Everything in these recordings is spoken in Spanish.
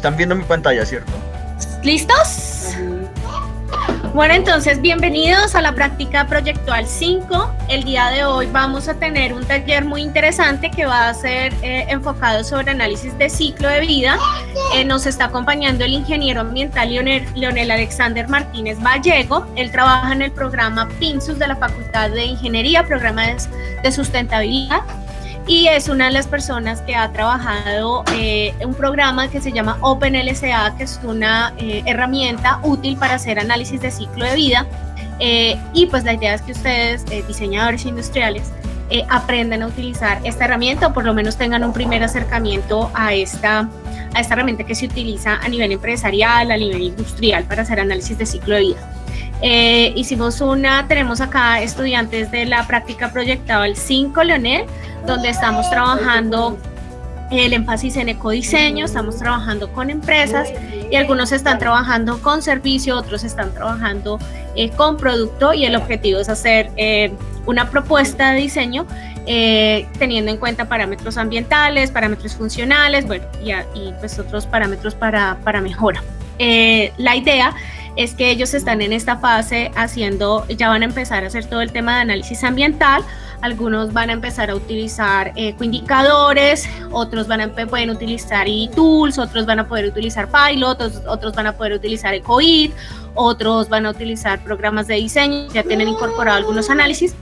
Están viendo mi pantalla, ¿cierto? ¿Listos? Bueno, entonces bienvenidos a la práctica proyectual 5. El día de hoy vamos a tener un taller muy interesante que va a ser enfocado sobre análisis de ciclo de vida. Nos está acompañando el ingeniero ambiental Leonel Alexander Martínez Vallego. Él trabaja en el programa PINSUS de la Facultad de Ingeniería, programas de sustentabilidad. Y es una de las personas que ha trabajado un programa que se llama OpenLSA, que es una herramienta útil para hacer análisis de ciclo de vida. Y pues la idea es que ustedes, diseñadores industriales, aprendan a utilizar esta herramienta, o por lo menos tengan un primer acercamiento a esta herramienta que se utiliza a nivel empresarial, a nivel industrial, para hacer análisis de ciclo de vida. Tenemos acá estudiantes de la práctica proyectual 5, Leonel, donde estamos trabajando el énfasis en ecodiseño, estamos trabajando con empresas y algunos están trabajando con servicio, otros están trabajando con producto, y el objetivo es hacer una propuesta de diseño teniendo en cuenta parámetros ambientales, parámetros funcionales, bueno, y pues otros parámetros para mejora. La idea es que ellos están en esta fase ya van a empezar a hacer todo el tema de análisis ambiental. Algunos van a empezar a utilizar ecoindicadores, otros pueden utilizar eTools, otros van a poder utilizar Pilot, otros van a poder utilizar EcoID, otros van a utilizar programas de diseño, ya tienen incorporado algunos análisis.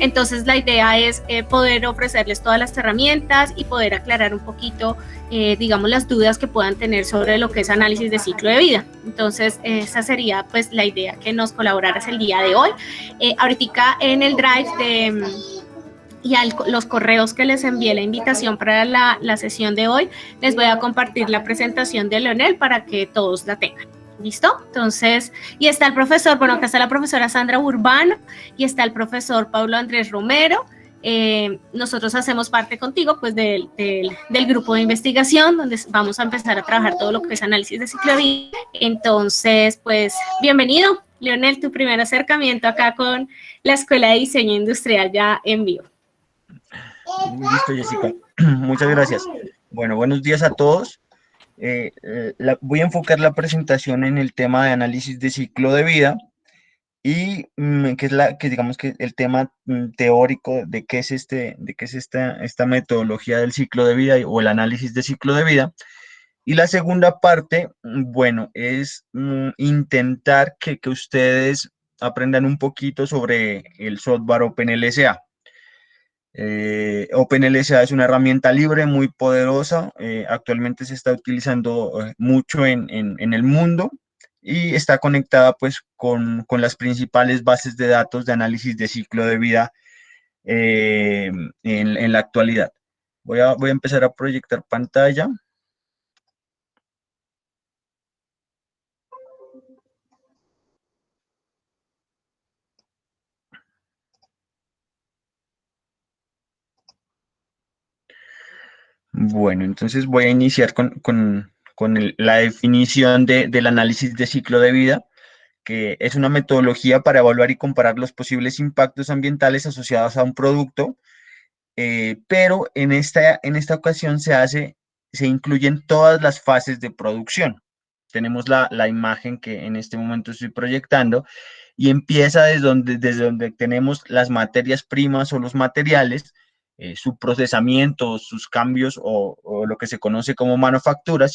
Entonces la idea es poder ofrecerles todas las herramientas y poder aclarar un poquito, digamos, las dudas que puedan tener sobre lo que es análisis de ciclo de vida. Entonces esa sería pues la idea, que nos colaboraras el día de hoy. Ahorita en el Drive y los correos que les envié la invitación para la sesión de hoy, les voy a compartir la presentación de Leonel para que todos la tengan. ¿Listo? Entonces, y está el profesor, bueno, acá está la profesora Sandra Urbano y está el profesor Pablo Andrés Romero. Nosotros hacemos parte contigo pues del grupo de investigación, donde vamos a empezar a trabajar todo lo que es análisis de ciclo de vida. Entonces, pues, bienvenido, Leonel, tu primer acercamiento acá con la Escuela de Diseño Industrial ya en vivo. Listo, Jessica. Muchas gracias. Bueno, buenos días a todos. Voy a enfocar la presentación en el tema de análisis de ciclo de vida y digamos que el tema teórico de qué es esta metodología del ciclo de vida o el análisis de ciclo de vida. Y la segunda parte, bueno, es intentar que ustedes aprendan un poquito sobre el software OpenLSA. OpenLSA es una herramienta libre muy poderosa, actualmente se está utilizando mucho en el mundo y está conectada pues con las principales bases de datos de análisis de ciclo de vida en la actualidad. Voy a empezar a proyectar pantalla. Bueno, entonces voy a iniciar con la definición del análisis de ciclo de vida, que es una metodología para evaluar y comparar los posibles impactos ambientales asociados a un producto, pero en esta ocasión se incluyen todas las fases de producción. Tenemos la imagen que en este momento estoy proyectando y empieza desde donde tenemos las materias primas o los materiales, su procesamiento, sus cambios o lo que se conoce como manufactura,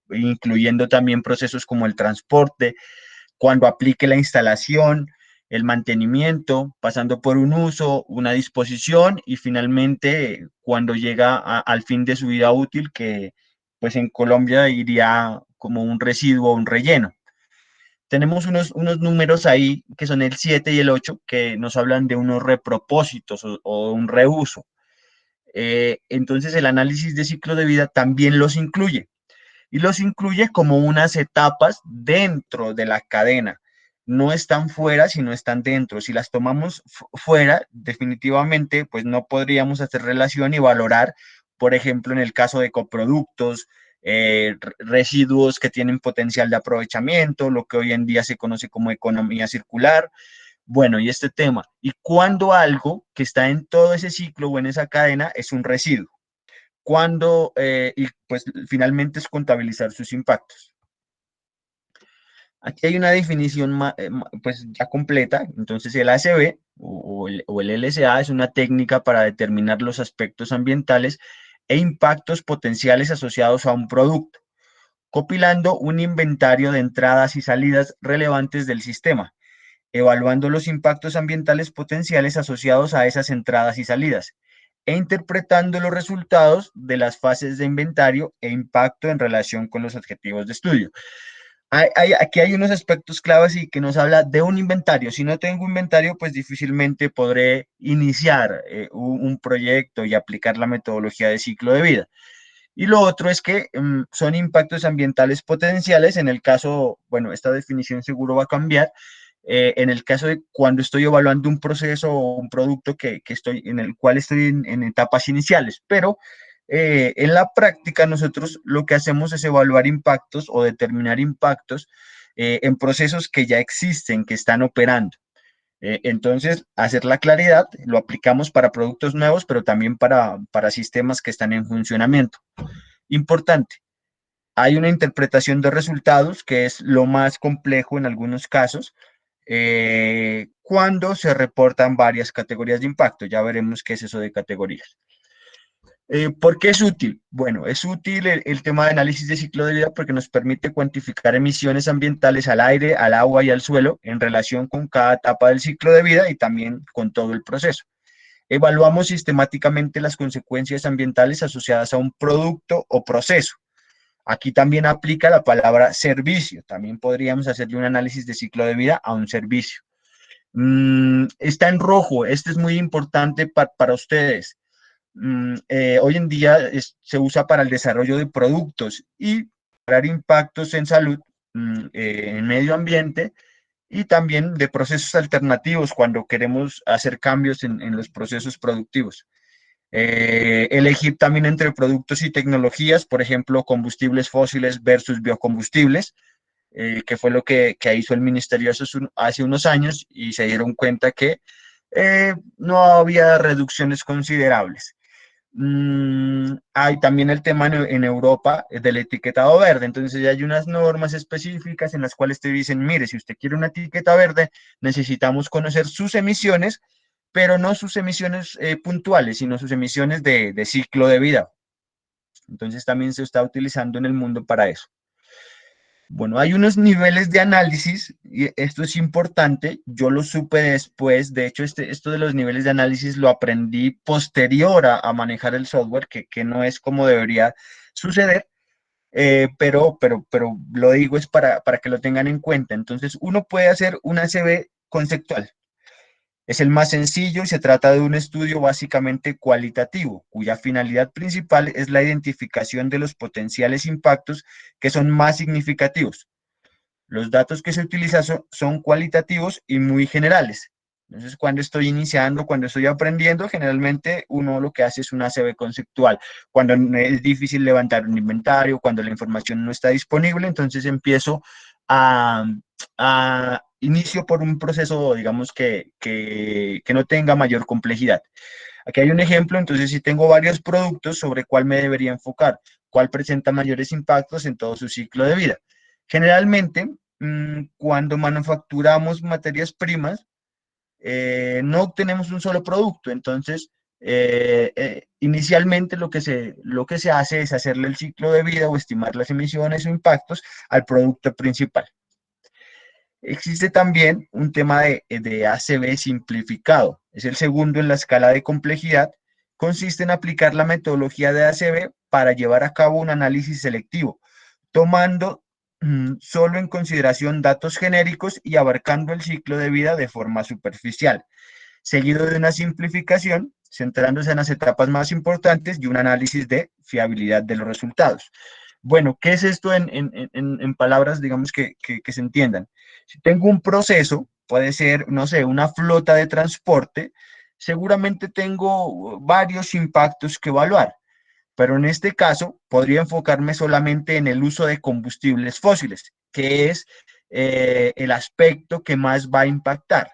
incluyendo también procesos como el transporte, cuando aplique la instalación, el mantenimiento, pasando por un uso, una disposición y finalmente cuando llega al fin de su vida útil, que pues en Colombia iría como un residuo o un relleno. Tenemos unos números ahí que son el 7 y el 8 que nos hablan de unos repropósitos o un reuso. Entonces el análisis de ciclo de vida también los incluye. Y los incluye como unas etapas dentro de la cadena. No están fuera, sino están dentro. Si las tomamos fuera, definitivamente, pues no podríamos hacer relación y valorar, por ejemplo, en el caso de coproductos, residuos que tienen potencial de aprovechamiento, lo que hoy en día se conoce como economía circular. Bueno, y este tema. ¿Y cuándo algo que está en todo ese ciclo o en esa cadena es un residuo? cuando, y pues finalmente es contabilizar sus impactos. Aquí hay una definición pues ya completa. Entonces el ACV o el LSA es una técnica para determinar los aspectos ambientales e impactos potenciales asociados a un producto, compilando un inventario de entradas y salidas relevantes del sistema, evaluando los impactos ambientales potenciales asociados a esas entradas y salidas, e interpretando los resultados de las fases de inventario e impacto en relación con los objetivos de estudio. Aquí hay unos aspectos claves y que nos habla de un inventario. Si no tengo inventario, pues difícilmente podré iniciar un proyecto y aplicar la metodología de ciclo de vida. Y lo otro es que son impactos ambientales potenciales. En el caso, bueno, esta definición seguro va a cambiar. En el caso de cuando estoy evaluando un proceso o un producto en el cual estoy en etapas iniciales, pero en la práctica nosotros lo que hacemos es evaluar impactos o determinar impactos en procesos que ya existen, que están operando. Entonces, hacer la claridad, lo aplicamos para productos nuevos, pero también para sistemas que están en funcionamiento. Importante, hay una interpretación de resultados que es lo más complejo en algunos casos, cuando se reportan varias categorías de impacto. Ya veremos qué es eso de categorías. ¿Por qué es útil? Bueno, es útil el tema de análisis de ciclo de vida porque nos permite cuantificar emisiones ambientales al aire, al agua y al suelo en relación con cada etapa del ciclo de vida y también con todo el proceso. Evaluamos sistemáticamente las consecuencias ambientales asociadas a un producto o proceso. Aquí también aplica la palabra servicio. También podríamos hacerle un análisis de ciclo de vida a un servicio. Está en rojo. Este es muy importante para ustedes. Hoy en día se usa para el desarrollo de productos y para impactos en salud, en medio ambiente y también de procesos alternativos cuando queremos hacer cambios en los procesos productivos. Elegir también entre productos y tecnologías, por ejemplo, combustibles fósiles versus biocombustibles, que fue lo que hizo el ministerio hace unos años y se dieron cuenta que no había reducciones considerables. Hay también el tema en Europa del etiquetado verde. Entonces ya hay unas normas específicas en las cuales te dicen, mire, si usted quiere una etiqueta verde, necesitamos conocer sus emisiones, pero no sus emisiones puntuales, sino sus emisiones de ciclo de vida. Entonces también se está utilizando en el mundo para eso. Bueno, hay unos niveles de análisis, y esto es importante, yo lo supe después. De hecho, esto de los niveles de análisis lo aprendí posterior a manejar el software, que no es como debería suceder, pero lo digo es para que lo tengan en cuenta. Entonces, uno puede hacer un ACV conceptual. Es el más sencillo y se trata de un estudio básicamente cualitativo, cuya finalidad principal es la identificación de los potenciales impactos que son más significativos. Los datos que se utilizan son cualitativos y muy generales. Entonces, cuando estoy iniciando, cuando estoy aprendiendo, generalmente uno lo que hace es un ACV conceptual. Cuando es difícil levantar un inventario, cuando la información no está disponible, entonces empiezo a inicio por un proceso, digamos, que no tenga mayor complejidad. Aquí hay un ejemplo. Entonces, si tengo varios productos, ¿sobre cuál me debería enfocar? ¿Cuál presenta mayores impactos en todo su ciclo de vida? Generalmente, cuando manufacturamos materias primas, no obtenemos un solo producto. Entonces, inicialmente lo que se hace es hacerle el ciclo de vida o estimar las emisiones o impactos al producto principal. Existe también un tema de ACV simplificado. Es el segundo en la escala de complejidad. Consiste en aplicar la metodología de ACV para llevar a cabo un análisis selectivo, tomando solo en consideración datos genéricos y abarcando el ciclo de vida de forma superficial, seguido de una simplificación, centrándose en las etapas más importantes y un análisis de fiabilidad de los resultados. Bueno, ¿qué es esto en palabras, digamos, que se entiendan? Si tengo un proceso, puede ser, no sé, una flota de transporte, seguramente tengo varios impactos que evaluar, pero en este caso podría enfocarme solamente en el uso de combustibles fósiles, que es el aspecto que más va a impactar.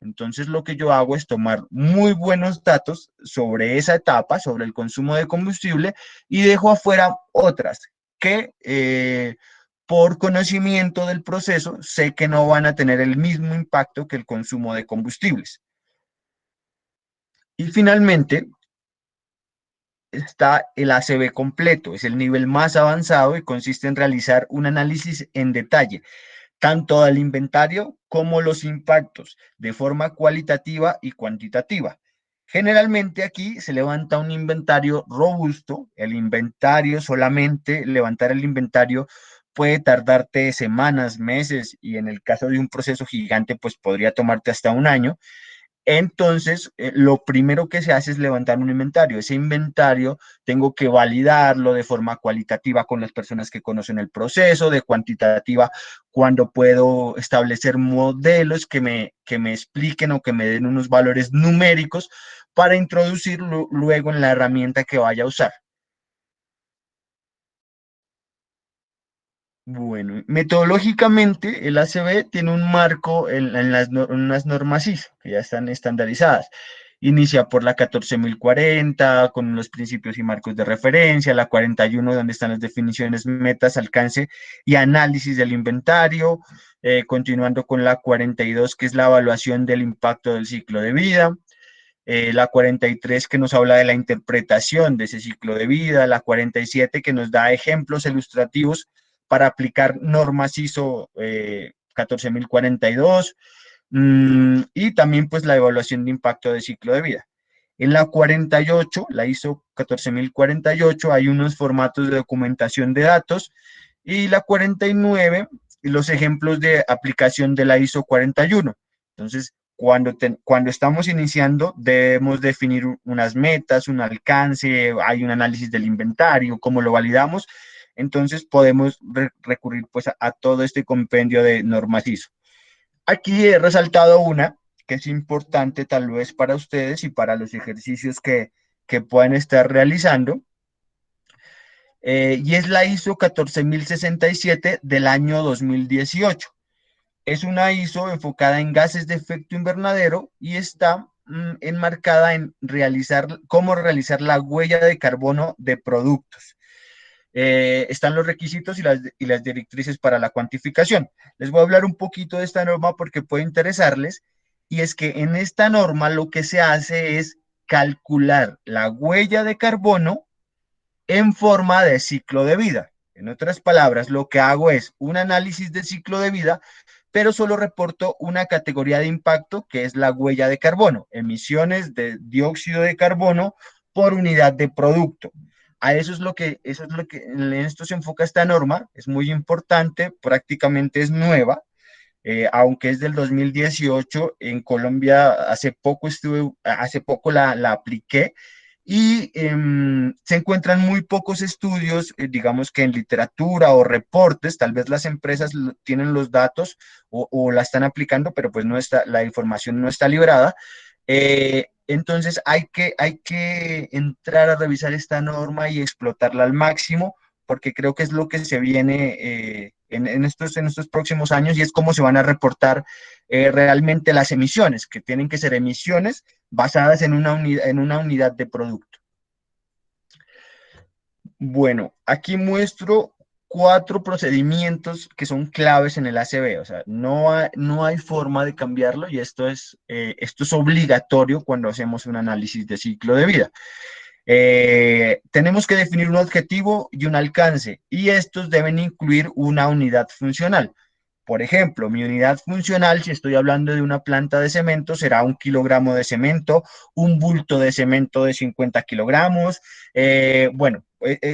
Entonces lo que yo hago es tomar muy buenos datos sobre esa etapa, sobre el consumo de combustible, y dejo afuera otras que por conocimiento del proceso sé que no van a tener el mismo impacto que el consumo de combustibles. Y finalmente está el ACV completo, es el nivel más avanzado y consiste en realizar un análisis en detalle tanto del inventario como los impactos, de forma cualitativa y cuantitativa. Generalmente aquí se levanta un inventario robusto. El inventario, solamente levantar el inventario puede tardarte semanas, meses, y en el caso de un proceso gigante, pues podría tomarte hasta un año. Entonces, lo primero que se hace es levantar un inventario. Ese inventario tengo que validarlo de forma cualitativa con las personas que conocen el proceso, de cuantitativa cuando puedo establecer modelos que me expliquen o que me den unos valores numéricos para introducirlo luego en la herramienta que vaya a usar. Bueno, metodológicamente el ACB tiene un marco en unas normas ISO que ya están estandarizadas. Inicia por la 14040 con los principios y marcos de referencia, la 41 donde están las definiciones, metas, alcance y análisis del inventario, continuando con la 42 que es la evaluación del impacto del ciclo de vida, la 43 que nos habla de la interpretación de ese ciclo de vida, la 47 que nos da ejemplos ilustrativos para aplicar normas ISO 14042, y también pues la evaluación de impacto de ciclo de vida. En la 48, la ISO 14048, hay unos formatos de documentación de datos, y la 49, los ejemplos de aplicación de la ISO 41. Entonces, cuando estamos iniciando, debemos definir unas metas, un alcance, hay un análisis del inventario, cómo lo validamos. Entonces, podemos recurrir pues a todo este compendio de normas ISO. Aquí he resaltado una que es importante tal vez para ustedes y para los ejercicios que pueden estar realizando, y es la ISO 14067 del año 2018. Es una ISO enfocada en gases de efecto invernadero y está enmarcada en cómo realizar la huella de carbono de productos. Están los requisitos y las directrices para la cuantificación. Les voy a hablar un poquito de esta norma porque puede interesarles, y es que en esta norma lo que se hace es calcular la huella de carbono en forma de ciclo de vida. En otras palabras, lo que hago es un análisis de ciclo de vida, pero solo reporto una categoría de impacto que es la huella de carbono, emisiones de dióxido de carbono por unidad de producto. Eso es lo que en esto se enfoca esta norma, es muy importante, prácticamente es nueva, aunque es del 2018, en Colombia hace poco la apliqué, y se encuentran muy pocos estudios, digamos que en literatura o reportes. Tal vez las empresas tienen los datos o la están aplicando, pero pues no está, la información no está librada. Entonces hay que entrar a revisar esta norma y explotarla al máximo, porque creo que es lo que se viene en estos próximos años, y es cómo se van a reportar realmente las emisiones, que tienen que ser emisiones basadas en una unidad de producto. Bueno, aquí muestro 4 procedimientos que son claves en el ACV. O sea, no hay forma de cambiarlo, y esto es obligatorio cuando hacemos un análisis de ciclo de vida. Tenemos que definir un objetivo y un alcance, y estos deben incluir una unidad funcional. Por ejemplo, mi unidad funcional, si estoy hablando de una planta de cemento, será 1 kilogramo de cemento, un bulto de cemento de 50 kilogramos.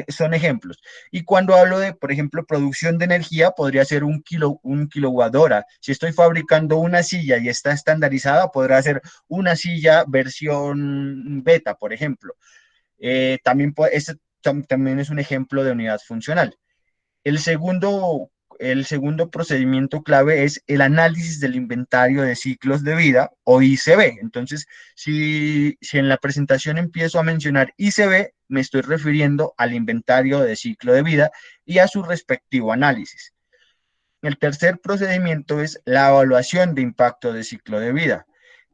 Son ejemplos. Y cuando hablo de, por ejemplo, producción de energía, podría ser un kilowatt hora. Si estoy fabricando una silla y está estandarizada, podrá ser una silla versión beta, por ejemplo. Este también es un ejemplo de unidad funcional. El segundo, el segundo procedimiento clave es el análisis del inventario de ciclos de vida, o ICV. Entonces, si en la presentación empiezo a mencionar ICV, me estoy refiriendo al inventario de ciclo de vida y a su respectivo análisis. El tercer procedimiento es la evaluación de impacto de ciclo de vida.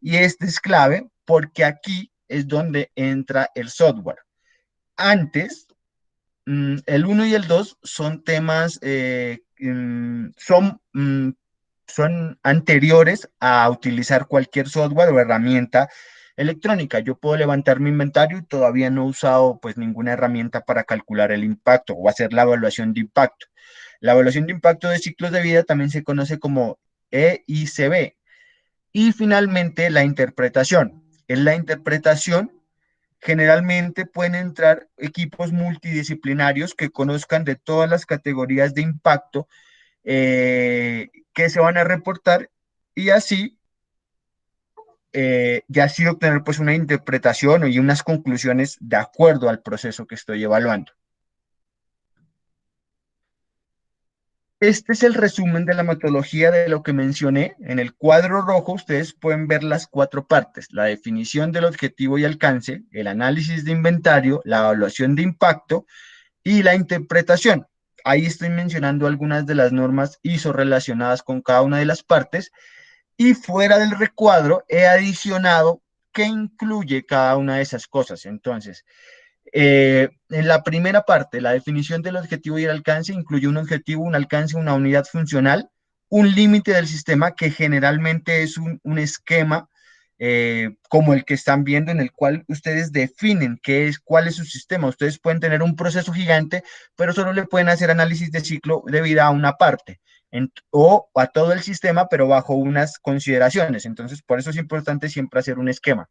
Y este es clave porque aquí es donde entra el software. Antes, el uno y el 2 son temas, son anteriores a utilizar cualquier software o herramienta electrónica. Yo puedo levantar mi inventario y todavía no he usado pues ninguna herramienta para calcular el impacto o hacer la evaluación de impacto. La evaluación de impacto de ciclos de vida también se conoce como EICB. Y finalmente la interpretación. En la interpretación generalmente pueden entrar equipos multidisciplinarios que conozcan de todas las categorías de impacto que se van a reportar y así obtener pues una interpretación y unas conclusiones de acuerdo al proceso que estoy evaluando. Este es el resumen de la metodología de lo que mencioné. En el cuadro rojo ustedes pueden ver las 4 partes: la definición del objetivo y alcance, el análisis de inventario, la evaluación de impacto y la interpretación. Ahí estoy mencionando algunas de las normas ISO relacionadas con cada una de las partes, y fuera del recuadro he adicionado qué incluye cada una de esas cosas. Entonces, en la primera parte, la definición del objetivo y el alcance incluye un objetivo, un alcance, una unidad funcional, un límite del sistema que generalmente es un esquema como el que están viendo, en el cual ustedes definen cuál es su sistema. Ustedes pueden tener un proceso gigante, pero solo le pueden hacer análisis de ciclo de vida a una parte o a todo el sistema, pero bajo unas consideraciones. Entonces, por eso es importante siempre hacer un esquema.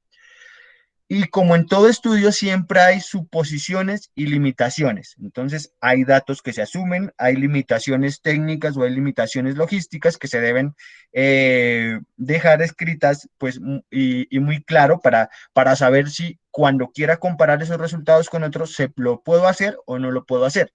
Y como en todo estudio, siempre hay suposiciones y limitaciones. Entonces, hay datos que se asumen, hay limitaciones técnicas o hay limitaciones logísticas que se deben dejar escritas pues, y muy claro para saber si cuando quiera comparar esos resultados con otros, se lo puedo hacer o no lo puedo hacer.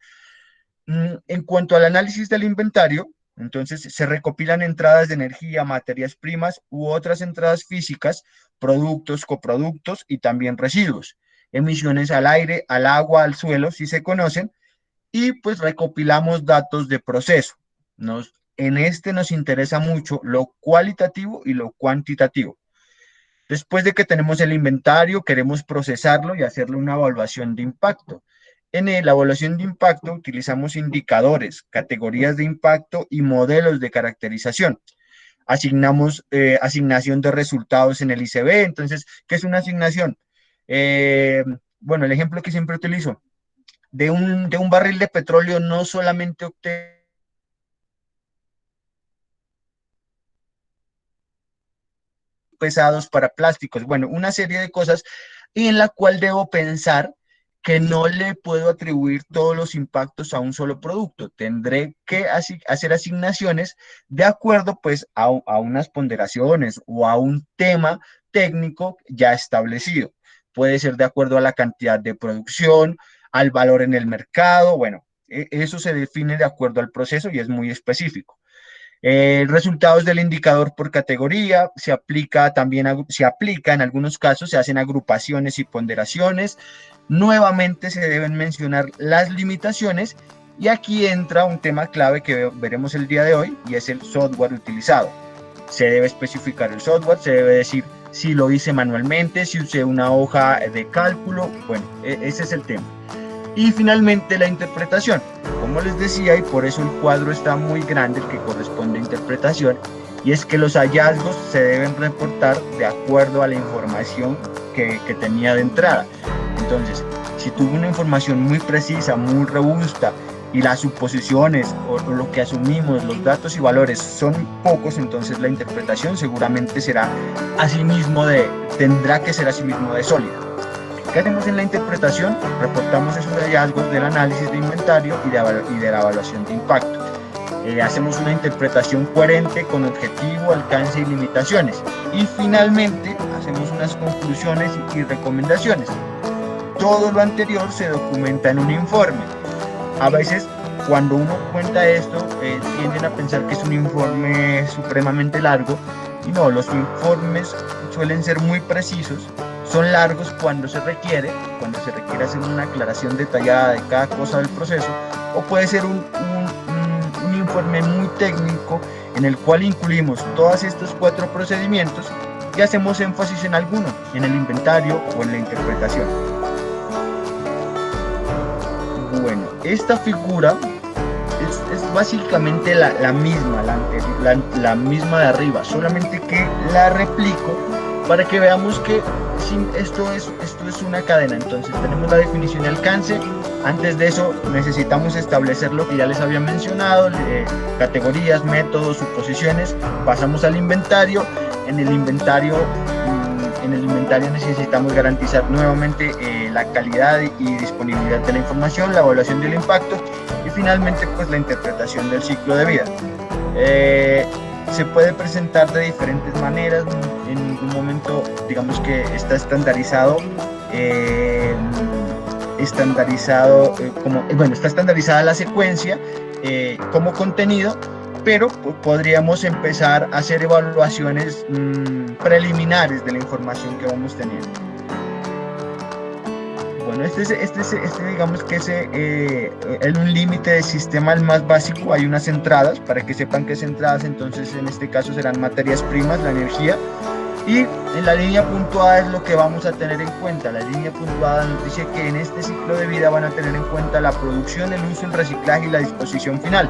En cuanto al análisis del inventario, entonces se recopilan entradas de energía, materias primas u otras entradas físicas, productos, coproductos y también residuos, emisiones al aire, al agua, al suelo, si se conocen, y pues recopilamos datos de proceso. En este nos interesa mucho lo cualitativo y lo cuantitativo. Después de que tenemos el inventario, queremos procesarlo y hacerle una evaluación de impacto. En la evaluación de impacto utilizamos indicadores, categorías de impacto y modelos de caracterización. Asignamos asignación de resultados en el ICB. Entonces, ¿qué es una asignación? Bueno, el ejemplo que siempre utilizo, de un barril de petróleo no solamente obtengo pesados para plásticos, bueno, una serie de cosas en la cual debo pensar que no le puedo atribuir todos los impactos a un solo producto. Tendré que hacer asignaciones de acuerdo pues a unas ponderaciones o a un tema técnico ya establecido. Puede ser de acuerdo a la cantidad de producción, al valor en el mercado. Bueno, eso se define de acuerdo al proceso y es muy específico. Resultados del indicador por categoría, se aplica en algunos casos, se hacen agrupaciones y ponderaciones. Nuevamente se deben mencionar las limitaciones, y aquí entra un tema clave que veremos el día de hoy, y es el software utilizado. Se debe especificar el software, se debe decir si lo hice manualmente, si usé una hoja de cálculo. Bueno, ese es el tema. Y finalmente la interpretación, como les decía, y por eso el cuadro está muy grande, el que corresponde a interpretación, y es que los hallazgos se deben reportar de acuerdo a la información que tenía de entrada. Entonces, si tuve una información muy precisa, muy robusta, y las suposiciones o lo que asumimos, los datos y valores son pocos, entonces la interpretación seguramente tendrá que ser asimismo de sólida. ¿Qué hacemos en la interpretación? Reportamos esos hallazgos del análisis de inventario y de la evaluación de impacto. Hacemos una interpretación coherente con objetivo, alcance y limitaciones. Y finalmente hacemos unas conclusiones y recomendaciones. Todo lo anterior se documenta en un informe. A veces, cuando uno cuenta esto, tienden a pensar que es un informe supremamente largo. Y no, los informes suelen ser muy precisos. Son largos cuando se requiere hacer una aclaración detallada de cada cosa del proceso, o puede ser un informe muy técnico en el cual incluimos todos estos 4 procedimientos y hacemos énfasis en alguno, en el inventario o en la interpretación. Bueno, esta figura es básicamente la misma, la misma de arriba, solamente que la replico para que veamos que esto es una cadena. Entonces tenemos la definición y alcance. Antes de eso necesitamos establecer lo que ya les había mencionado, categorías, métodos, suposiciones. Pasamos al inventario. En el inventario necesitamos garantizar nuevamente la calidad y disponibilidad de la información, la evaluación del impacto y finalmente pues la interpretación del ciclo de vida. Se puede presentar de diferentes maneras. En ningún momento digamos que está estandarizado, está estandarizada la secuencia como contenido, pero podríamos empezar a hacer evaluaciones preliminares de la información que vamos teniendo. Bueno, digamos que es un límite de sistema el más básico. Hay unas entradas, para que sepan que es entradas, entonces en este caso serán materias primas, la energía, y en la línea puntuada es lo que vamos a tener en cuenta. La línea puntuada nos dice que en este ciclo de vida van a tener en cuenta la producción, el uso, el reciclaje y la disposición final,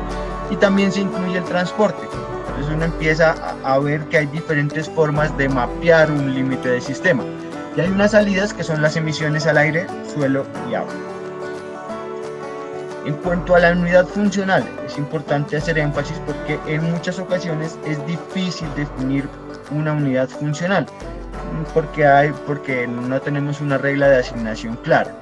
y también se incluye el transporte. Entonces uno empieza a ver que hay diferentes formas de mapear un límite de sistema. Y hay unas salidas que son las emisiones al aire, suelo y agua. En cuanto a la unidad funcional, es importante hacer énfasis porque en muchas ocasiones es difícil definir una unidad funcional porque no tenemos una regla de asignación clara.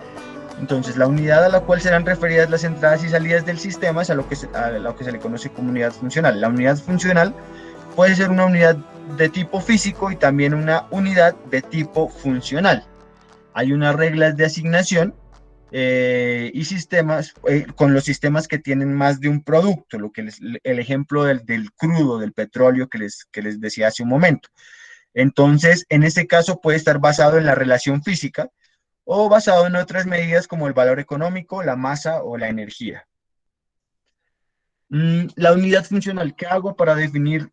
Entonces, la unidad a la cual serán referidas las entradas y salidas del sistema es a lo que se le conoce como unidad funcional. La unidad funcional puede ser una unidad de tipo físico y también una unidad de tipo funcional. Hay unas reglas de asignación y sistemas con los sistemas que tienen más de un producto, el ejemplo del crudo, del petróleo que les decía hace un momento. Entonces, en este caso puede estar basado en la relación física o basado en otras medidas como el valor económico, la masa o la energía. La unidad funcional, ¿qué hago para definir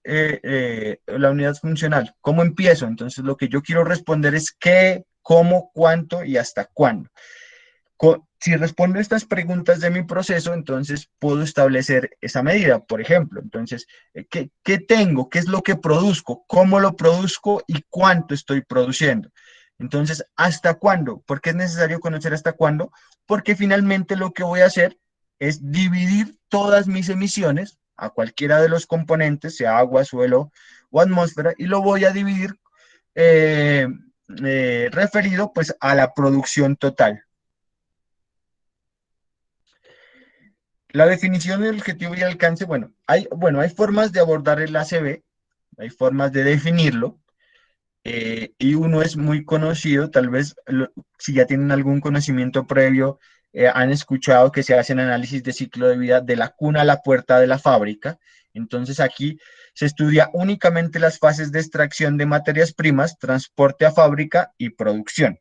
la unidad funcional? ¿Cómo empiezo? Entonces, lo que yo quiero responder es qué, cómo, cuánto y hasta cuándo. Si respondo estas preguntas de mi proceso, entonces puedo establecer esa medida, por ejemplo. Entonces, ¿qué tengo? ¿Qué es lo que produzco? ¿Cómo lo produzco? ¿Y cuánto estoy produciendo? Entonces, ¿hasta cuándo? ¿Por qué es necesario conocer hasta cuándo? Porque finalmente lo que voy a hacer es dividir todas mis emisiones a cualquiera de los componentes, sea agua, suelo o atmósfera, y lo voy a dividir referido pues a la producción total. La definición del objetivo y alcance, hay formas de abordar el ACV, hay formas de definirlo, y uno es muy conocido, tal vez si ya tienen algún conocimiento previo, han escuchado que se hacen análisis de ciclo de vida de la cuna a la puerta de la fábrica. Entonces aquí se estudia únicamente las fases de extracción de materias primas, transporte a fábrica y producción.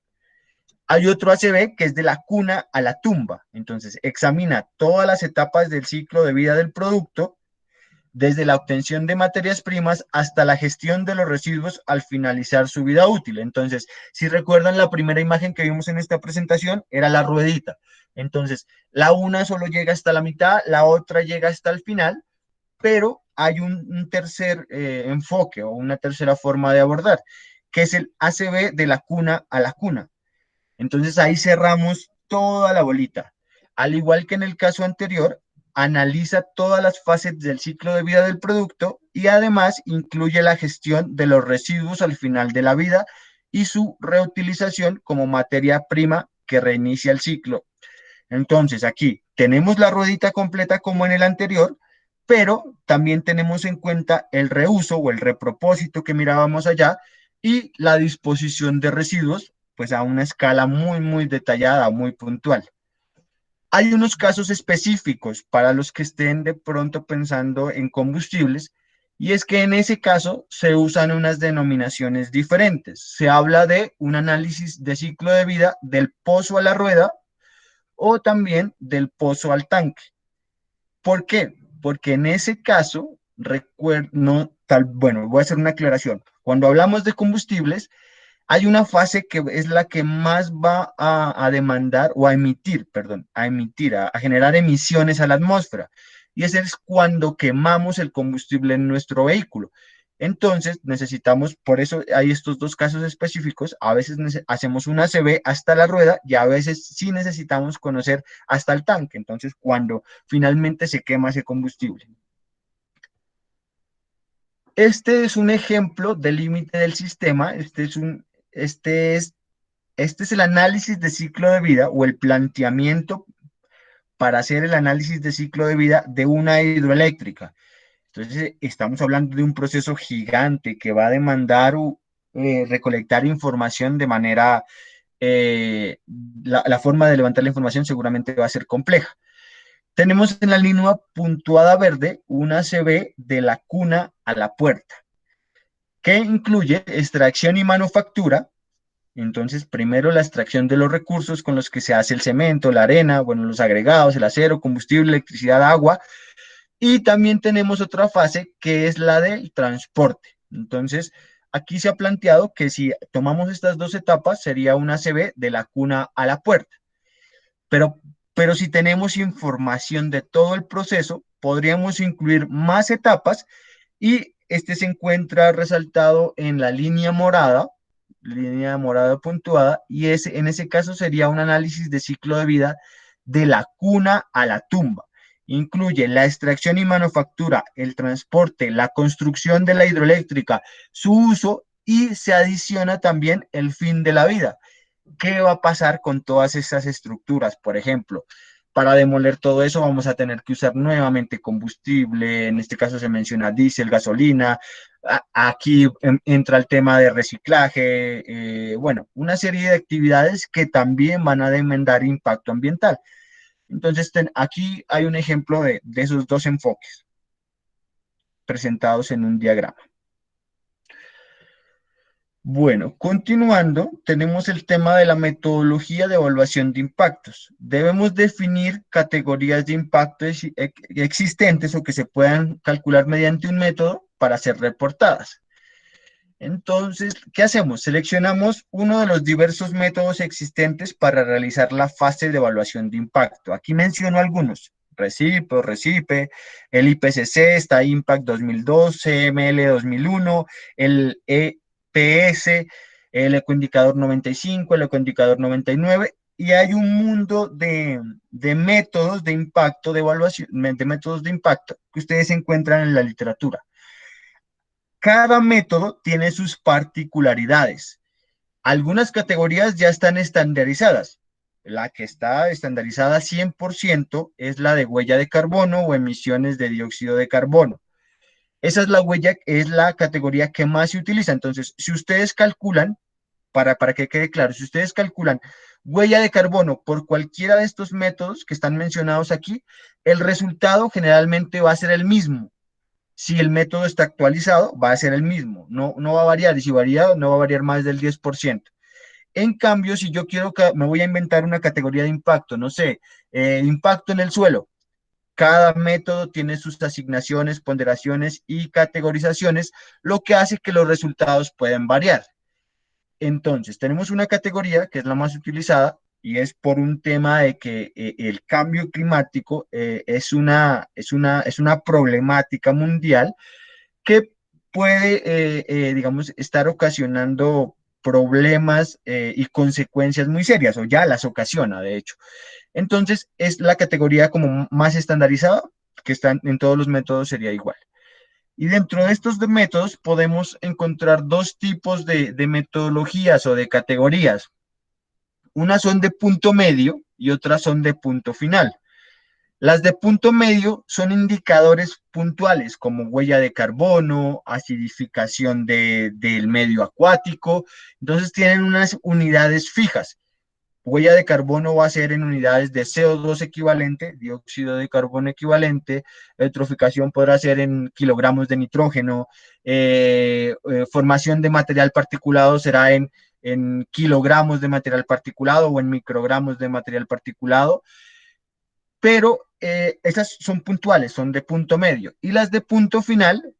Hay otro ACV que es de la cuna a la tumba. Entonces examina todas las etapas del ciclo de vida del producto, desde la obtención de materias primas hasta la gestión de los residuos al finalizar su vida útil. Entonces, si recuerdan, la primera imagen que vimos en esta presentación era la ruedita. Entonces, la una solo llega hasta la mitad, la otra llega hasta el final, pero hay un tercer enfoque o una tercera forma de abordar, que es el ACV de la cuna a la cuna. Entonces, ahí cerramos toda la bolita. Al igual que en el caso anterior, analiza todas las fases del ciclo de vida del producto y además incluye la gestión de los residuos al final de la vida y su reutilización como materia prima que reinicia el ciclo. Entonces, aquí tenemos la ruedita completa como en el anterior, pero también tenemos en cuenta el reuso o el repropósito que mirábamos allá y la disposición de residuos, pues a una escala muy, muy detallada, muy puntual. Hay unos casos específicos para los que estén de pronto pensando en combustibles, y es que en ese caso se usan unas denominaciones diferentes. Se habla de un análisis de ciclo de vida del pozo a la rueda o también del pozo al tanque. ¿Por qué? Porque en ese caso bueno, voy a hacer una aclaración. Cuando hablamos de combustibles, hay una fase que es la que más va a demandar o a emitir, perdón, a generar emisiones a la atmósfera. Y ese es cuando quemamos el combustible en nuestro vehículo. Entonces necesitamos, por eso hay estos dos casos específicos, a veces hacemos una ACV hasta la rueda y a veces sí necesitamos conocer hasta el tanque. Entonces cuando finalmente se quema ese combustible. Este es un ejemplo del límite del sistema. Este es, este es el análisis de ciclo de vida o el planteamiento para hacer el análisis de ciclo de vida de una hidroeléctrica. Entonces, estamos hablando de un proceso gigante que va a demandar recolectar información de manera, la forma de levantar la información seguramente va a ser compleja. Tenemos en la línea puntuada verde una CB de la cuna a la puerta, que incluye extracción y manufactura. Entonces, primero la extracción de los recursos con los que se hace el cemento, la arena, bueno, los agregados, el acero, combustible, electricidad, agua. Y también tenemos otra fase que es la del transporte. Entonces, aquí se ha planteado que si tomamos estas dos etapas, sería una CB de la cuna a la puerta. Pero, pero si tenemos información de todo el proceso, podríamos incluir más etapas y este se encuentra resaltado en la línea morada puntuada, y en ese caso sería un análisis de ciclo de vida de la cuna a la tumba. Incluye la extracción y manufactura, el transporte, la construcción de la hidroeléctrica, su uso y se adiciona también el fin de la vida. ¿Qué va a pasar con todas estas estructuras? Por ejemplo, para demoler todo eso vamos a tener que usar nuevamente combustible, en este caso se menciona diésel, gasolina, aquí entra el tema de reciclaje, bueno, una serie de actividades que también van a demandar impacto ambiental. Entonces, aquí hay un ejemplo de esos dos enfoques presentados en un diagrama. Bueno, continuando, tenemos el tema de la metodología de evaluación de impactos. Debemos definir categorías de impactos existentes o que se puedan calcular mediante un método para ser reportadas. Entonces, ¿qué hacemos? Seleccionamos uno de los diversos métodos existentes para realizar la fase de evaluación de impacto. Aquí menciono algunos: RECIPE, el IPCC, está Impact 2002, CML 2001, el EPS, el ecoindicador 95, el ecoindicador 99, y hay un mundo de métodos de impacto, de evaluación, de métodos de impacto que ustedes encuentran en la literatura. Cada método tiene sus particularidades. Algunas categorías ya están estandarizadas. La que está estandarizada 100% es la de huella de carbono o emisiones de dióxido de carbono. Esa es la huella, es la categoría que más se utiliza. Entonces, si ustedes calculan, para que quede claro, si ustedes calculan huella de carbono por cualquiera de estos métodos que están mencionados aquí, el resultado generalmente va a ser el mismo. Si el método está actualizado, va a ser el mismo, no va a variar, y si varía, no va a variar más del 10%. En cambio, si yo quiero, me voy a inventar una categoría de impacto, no sé, impacto en el suelo. Cada método tiene sus asignaciones, ponderaciones y categorizaciones, lo que hace que los resultados puedan variar. Entonces, tenemos una categoría que es la más utilizada y es por un tema de que el cambio climático es una problemática mundial que puede, digamos, estar ocasionando problemas y consecuencias muy serias, o ya las ocasiona, de hecho. Entonces, es la categoría como más estandarizada, que están en todos los métodos, sería igual. Y dentro de estos métodos podemos encontrar dos tipos de metodologías o de categorías. Unas son de punto medio y otras son de punto final. Las de punto medio son indicadores puntuales como huella de carbono, acidificación del medio acuático. Entonces tienen unas unidades fijas. Huella de carbono va a ser en unidades de CO2 equivalente, dióxido de carbono equivalente. Eutroficación podrá ser en kilogramos de nitrógeno. Formación de material particulado será en kilogramos de material particulado o en microgramos de material particulado. Pero esas son puntuales, son de punto medio. Y las de punto final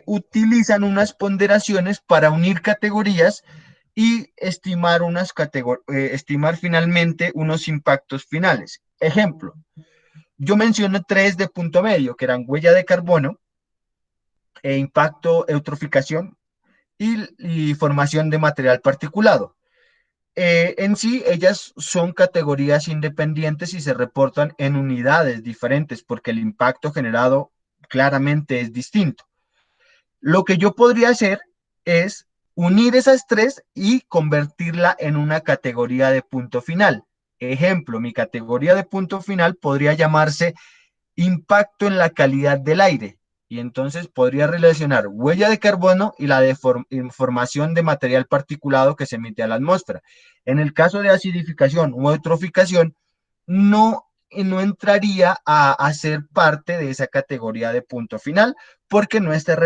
utilizan unas ponderaciones para unir categorías y estimar, estimar finalmente unos impactos finales. Ejemplo, yo menciono tres de punto medio, que eran huella de carbono, impacto, eutroficación y formación de material particulado. En sí, ellas son categorías independientes y se reportan en unidades diferentes porque el impacto generado claramente es distinto. Lo que yo podría hacer es unir esas tres y convertirla en una categoría de punto final. Ejemplo, mi categoría de punto final podría llamarse impacto en la calidad del aire. Y entonces podría relacionar huella de carbono y la información de material particulado que se emite a la atmósfera. En el caso de acidificación o eutroficación, no entraría a ser parte de esa categoría de punto final porque no está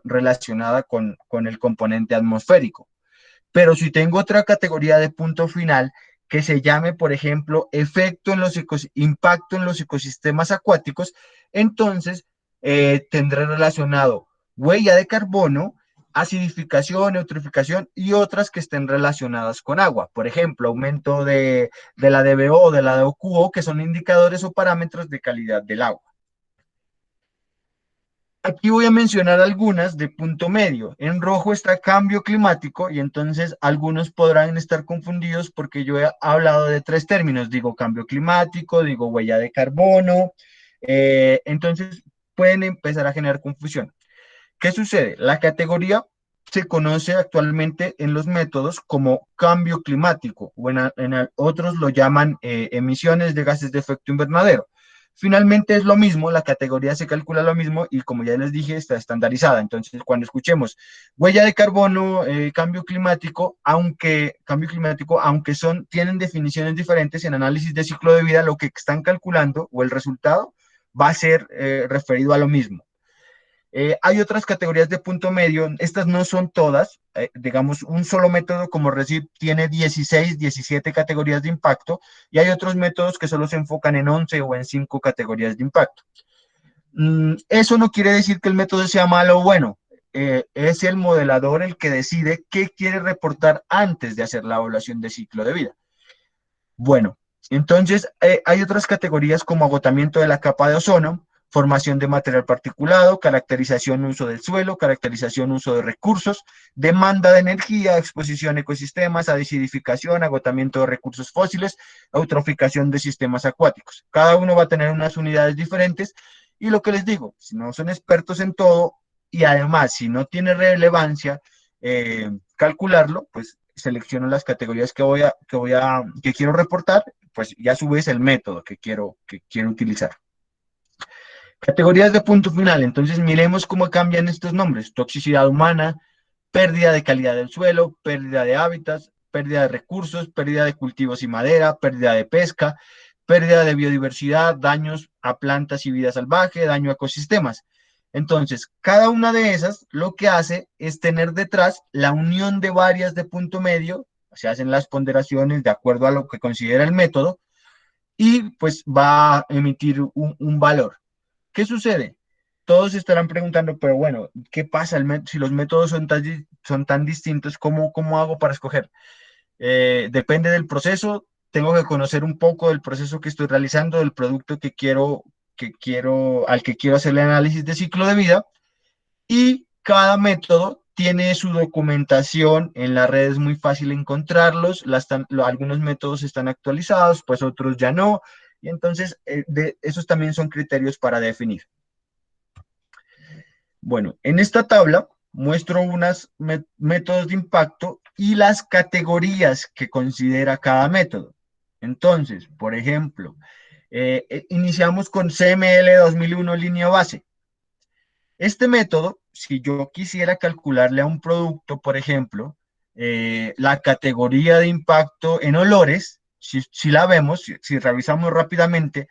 relacionada con el componente atmosférico. Pero si tengo otra categoría de punto final que se llame, por ejemplo, impacto en los ecosistemas acuáticos, entonces tendré relacionado huella de carbono, acidificación, eutroficación y otras que estén relacionadas con agua. Por ejemplo, aumento de la DBO o de la DOQO, que son indicadores o parámetros de calidad del agua. Aquí voy a mencionar algunas de punto medio. En rojo está cambio climático y entonces algunos podrán estar confundidos porque yo he hablado de tres términos. Digo cambio climático, digo huella de carbono. Entonces pueden empezar a generar confusión. ¿Qué sucede? La categoría se conoce actualmente en los métodos como cambio climático o otros lo llaman emisiones de gases de efecto invernadero. Finalmente es lo mismo, la categoría se calcula lo mismo y como ya les dije, está estandarizada. Entonces, cuando escuchemos huella de carbono, cambio climático, aunque tienen definiciones diferentes en análisis de ciclo de vida, lo que están calculando o el resultado va a ser referido a lo mismo. Hay otras categorías de punto medio, estas no son todas, digamos, un solo método como RECIP tiene 16, 17 categorías de impacto y hay otros métodos que solo se enfocan en 11 o en 5 categorías de impacto. Eso no quiere decir que el método sea malo o bueno, es el modelador el que decide qué quiere reportar antes de hacer la evaluación de ciclo de vida. Bueno, entonces hay otras categorías como agotamiento de la capa de ozono, formación de material particulado, caracterización uso del suelo, caracterización uso de recursos, demanda de energía, exposición a ecosistemas, acidificación, agotamiento de recursos fósiles, eutroficación de sistemas acuáticos. Cada uno va a tener unas unidades diferentes y lo que les digo, si no son expertos en todo y además si no tiene relevancia calcularlo, pues selecciono las categorías que quiero reportar, pues ya a su vez el método que quiero utilizar. Categorías de punto final, entonces miremos cómo cambian estos nombres. Toxicidad humana, pérdida de calidad del suelo, pérdida de hábitats, pérdida de recursos, pérdida de cultivos y madera, pérdida de pesca, pérdida de biodiversidad, daños a plantas y vida salvaje, daño a ecosistemas. Entonces, cada una de esas lo que hace es tener detrás la unión de varias de punto medio, se hacen las ponderaciones de acuerdo a lo que considera el método y pues va a emitir un valor. ¿Qué sucede? Todos estarán preguntando, pero bueno, ¿qué pasa si los métodos son tan distintos? ¿Cómo hago para escoger? Depende del proceso, tengo que conocer un poco del proceso que estoy realizando, del producto al que quiero hacer el análisis de ciclo de vida, y cada método tiene su documentación en la red, es muy fácil encontrarlos, algunos métodos están actualizados, pues otros ya no, y entonces esos también son criterios para definir. Bueno, en esta tabla muestro unos métodos de impacto y las categorías que considera cada método. Entonces, por ejemplo, iniciamos con CML 2001 línea base. Este método, si yo quisiera calcularle a un producto, por ejemplo, la categoría de impacto en olores, si la vemos, si revisamos rápidamente,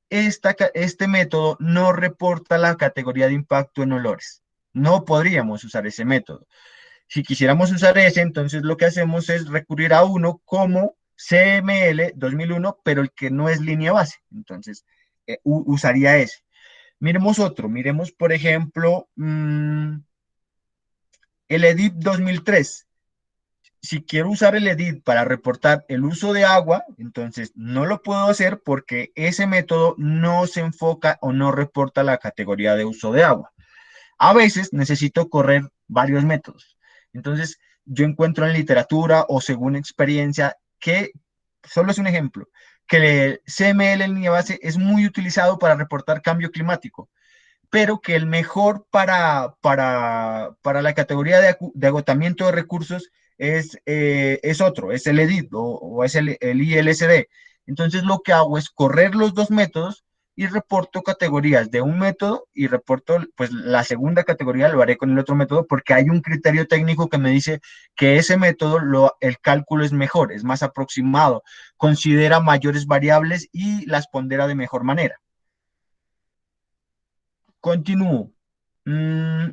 este método no reporta la categoría de impacto en olores. No podríamos usar ese método. Si quisiéramos usar ese, entonces lo que hacemos es recurrir a uno como CML 2001, pero el que no es línea base. Entonces, usaría ese. Miremos otro, miremos por ejemplo el EDIT 2003. Si quiero usar el EDIT para reportar el uso de agua, entonces no lo puedo hacer porque ese método no se enfoca o no reporta la categoría de uso de agua. A veces necesito correr varios métodos. Entonces, yo encuentro en literatura o según experiencia que, solo es un ejemplo, que el CML en línea base es muy utilizado para reportar cambio climático, pero que el mejor para la categoría de agotamiento de recursos es otro, es el EDIT o es el ILSD. Entonces lo que hago es correr los dos métodos y reporto categorías de un método y reporto, pues la segunda categoría lo haré con el otro método porque hay un criterio técnico que me dice que ese método, el cálculo es mejor, es más aproximado, considera mayores variables y las pondera de mejor manera. Continúo. Mm,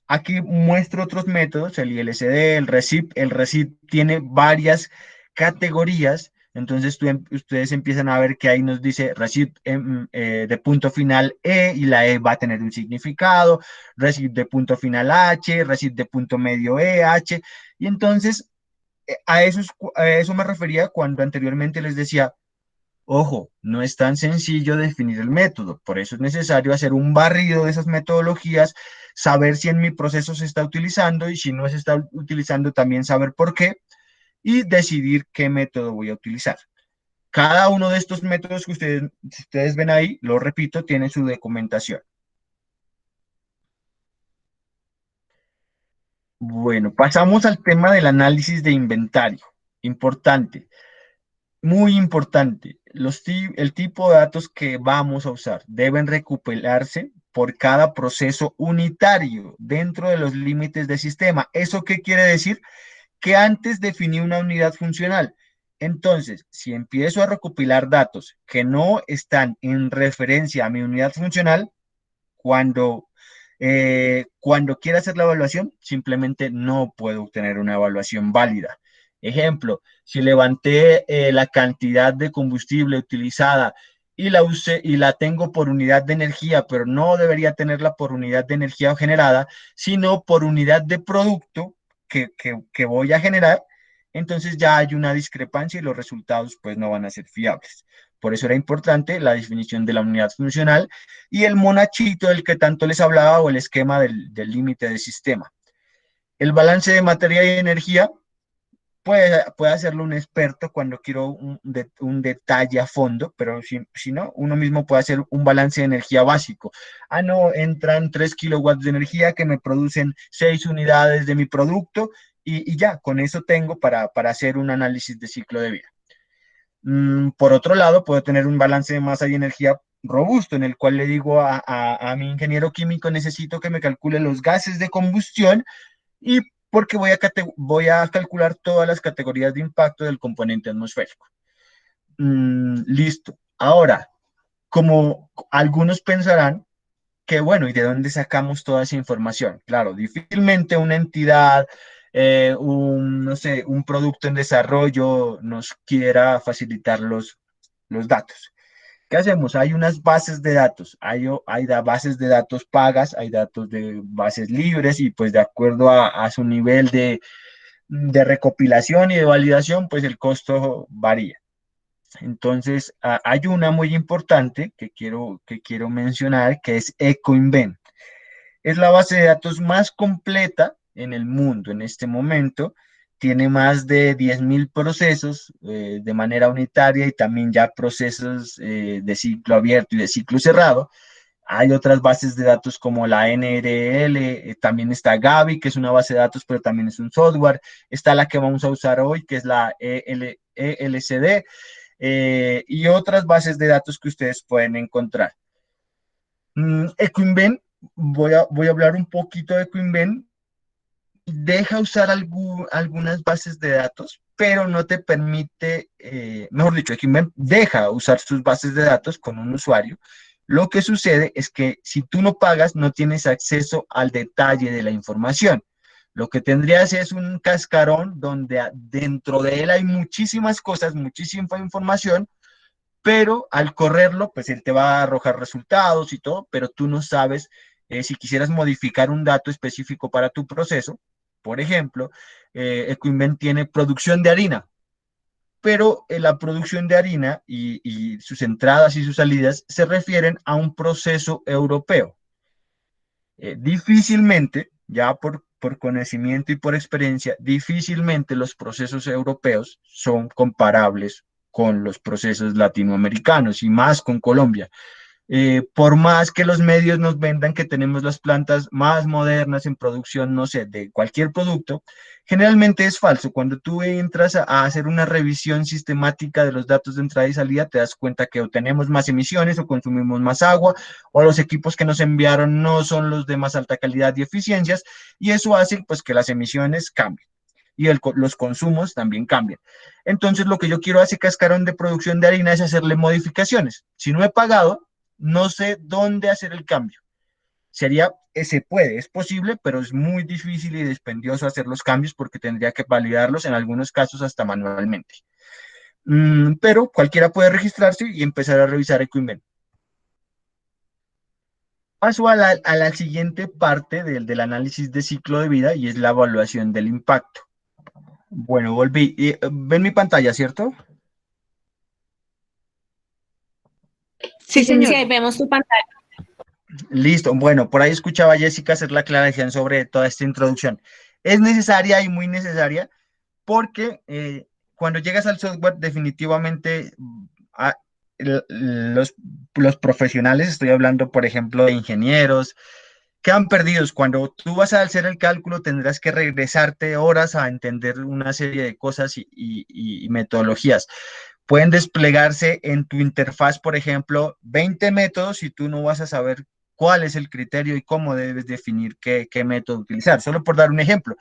aquí muestro otros métodos, el ILCD, el RECIP. El RECIP tiene varias categorías, entonces ustedes empiezan a ver que ahí nos dice RECIP de punto final E y la E va a tener un significado, RECIP de punto final H, RECIP de punto medio E, H, y entonces a eso me refería cuando anteriormente les decía. Ojo, no es tan sencillo definir el método, por eso es necesario hacer un barrido de esas metodologías, saber si en mi proceso se está utilizando y si no se está utilizando también saber por qué y decidir qué método voy a utilizar. Cada uno de estos métodos que ustedes ven ahí, lo repito, tiene su documentación. Bueno, pasamos al tema del análisis de inventario. Importante. Muy importante, el tipo de datos que vamos a usar deben recuperarse por cada proceso unitario dentro de los límites del sistema. ¿Eso qué quiere decir? Que antes definí una unidad funcional. Entonces, si empiezo a recopilar datos que no están en referencia a mi unidad funcional, cuando, cuando quiera hacer la evaluación, simplemente no puedo obtener una evaluación válida. Ejemplo, si levanté la cantidad de combustible utilizada y la usé y la tengo por unidad de energía, pero no debería tenerla por unidad de energía generada, sino por unidad de producto que voy a generar, entonces ya hay una discrepancia y los resultados pues no van a ser fiables. Por eso era importante la definición de la unidad funcional y el monachito del que tanto les hablaba o el esquema del límite del sistema. El balance de materia y energía puede hacerlo un experto cuando quiero un detalle a fondo, pero si no, uno mismo puede hacer un balance de energía básico. Ah, no, entran 3 kilowatts de energía que me producen 6 unidades de mi producto y ya, con eso tengo para hacer un análisis de ciclo de vida. Por otro lado, puedo tener un balance de masa y energía robusto, en el cual le digo a mi ingeniero químico, necesito que me calcule los gases de combustión y porque voy a calcular todas las categorías de impacto del componente atmosférico. Listo. Ahora, como algunos pensarán que, bueno, ¿y de dónde sacamos toda esa información? Claro, difícilmente una entidad, no sé, un producto en desarrollo nos quiera facilitar los datos. ¿Qué hacemos? Hay unas bases de datos, hay bases de datos pagas, hay datos de bases libres y pues de acuerdo a su nivel de recopilación y de validación, pues el costo varía. Entonces, hay una muy importante que quiero mencionar, que es EcoInvent. Es la base de datos más completa en el mundo en este momento. Tiene más de 10.000 procesos de manera unitaria y también ya procesos de ciclo abierto y de ciclo cerrado. Hay otras bases de datos como la NRL, también está Gavi, que es una base de datos, pero también es un software. Está la que vamos a usar hoy, que es la ELCD, y otras bases de datos que ustedes pueden encontrar. EcoInvent, voy a hablar un poquito de EcoInvent. Deja usar algunas bases de datos, pero no te permite, mejor dicho, EcoInvent deja usar sus bases de datos con un usuario. Lo que sucede es que si tú no pagas, no tienes acceso al detalle de la información. Lo que tendrías es un cascarón donde dentro de él hay muchísimas cosas, muchísima información, pero al correrlo, pues él te va a arrojar resultados y todo, pero tú no sabes si quisieras modificar un dato específico para tu proceso. Por ejemplo, Equinven tiene producción de harina, pero la producción de harina y sus entradas y sus salidas se refieren a un proceso europeo. Difícilmente, ya por conocimiento y por experiencia, difícilmente los procesos europeos son comparables con los procesos latinoamericanos y más con Colombia. Por más que los medios nos vendan que tenemos las plantas más modernas en producción, no sé, de cualquier producto, generalmente es falso. Cuando tú entras a hacer una revisión sistemática de los datos de entrada y salida, te das cuenta que o tenemos más emisiones o consumimos más agua, o los equipos que nos enviaron no son los de más alta calidad y eficiencias, y eso hace pues que las emisiones cambien y los consumos también cambian. Entonces, lo que yo quiero hacer cascarón de producción de harina es hacerle modificaciones. Si no he pagado, no sé dónde hacer el cambio. Se puede, es posible, pero es muy difícil y dispendioso hacer los cambios porque tendría que validarlos en algunos casos hasta manualmente. Pero cualquiera puede registrarse y empezar a revisar Equinven. Paso a la siguiente parte del análisis de ciclo de vida y es la evaluación del impacto. Bueno, volví. ¿Ven mi pantalla, cierto? Sí, Sí, señor. ahí vemos tu pantalla. Listo. Bueno, por ahí escuchaba a Jessica hacer la aclaración sobre toda esta introducción. Es necesaria y muy necesaria porque cuando llegas al software, definitivamente a- los profesionales, estoy hablando, por ejemplo, de ingenieros, quedan perdidos. Cuando tú vas a hacer el cálculo, tendrás que regresarte horas a entender una serie de cosas y metodologías. Pueden desplegarse en tu interfaz, por ejemplo, 20 métodos y tú no vas a saber cuál es el criterio y cómo debes definir qué método utilizar, solo por dar un ejemplo.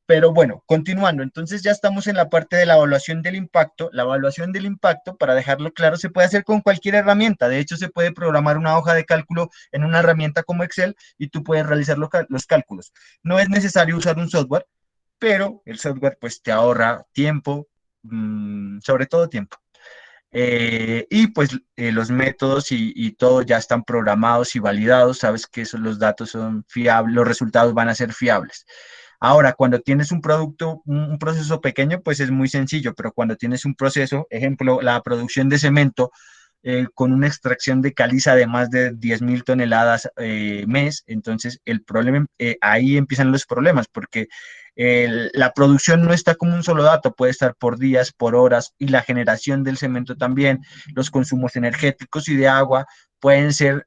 Pero bueno, continuando, entonces ya estamos en la parte de la evaluación del impacto. La evaluación del impacto, para dejarlo claro, se puede hacer con cualquier herramienta. De hecho, se puede programar una hoja de cálculo en una herramienta como Excel y tú puedes realizar los cálculos. No es necesario usar un software, pero el software pues te ahorra tiempo, sobre todo tiempo. Y pues los métodos y todo ya están programados y validados. Sabes que los datos son fiables, los resultados van a ser fiables. Ahora, cuando tienes un producto, un proceso pequeño, pues es muy sencillo, pero cuando tienes un proceso, ejemplo, la producción de cemento con una extracción de caliza de más de 10.000 toneladas mes, entonces el problema, ahí empiezan los problemas, porque la producción no está como un solo dato, puede estar por días, por horas, y la generación del cemento también, los consumos energéticos y de agua pueden ser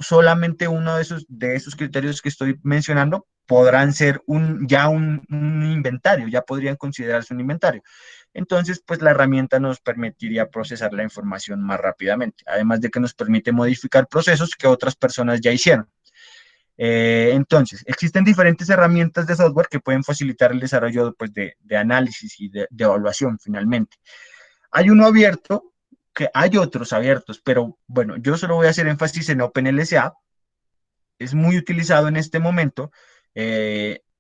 solamente uno de esos criterios que estoy mencionando, podrán ser un inventario, ya podrían considerarse un inventario. Entonces, pues la herramienta nos permitiría procesar la información más rápidamente, además de que nos permite modificar procesos que otras personas ya hicieron. Entonces, existen diferentes herramientas de software que pueden facilitar el desarrollo pues, de análisis y de evaluación finalmente. Hay uno abierto, que hay otros abiertos, pero bueno, yo solo voy a hacer énfasis en OpenLSA. Es muy utilizado en este momento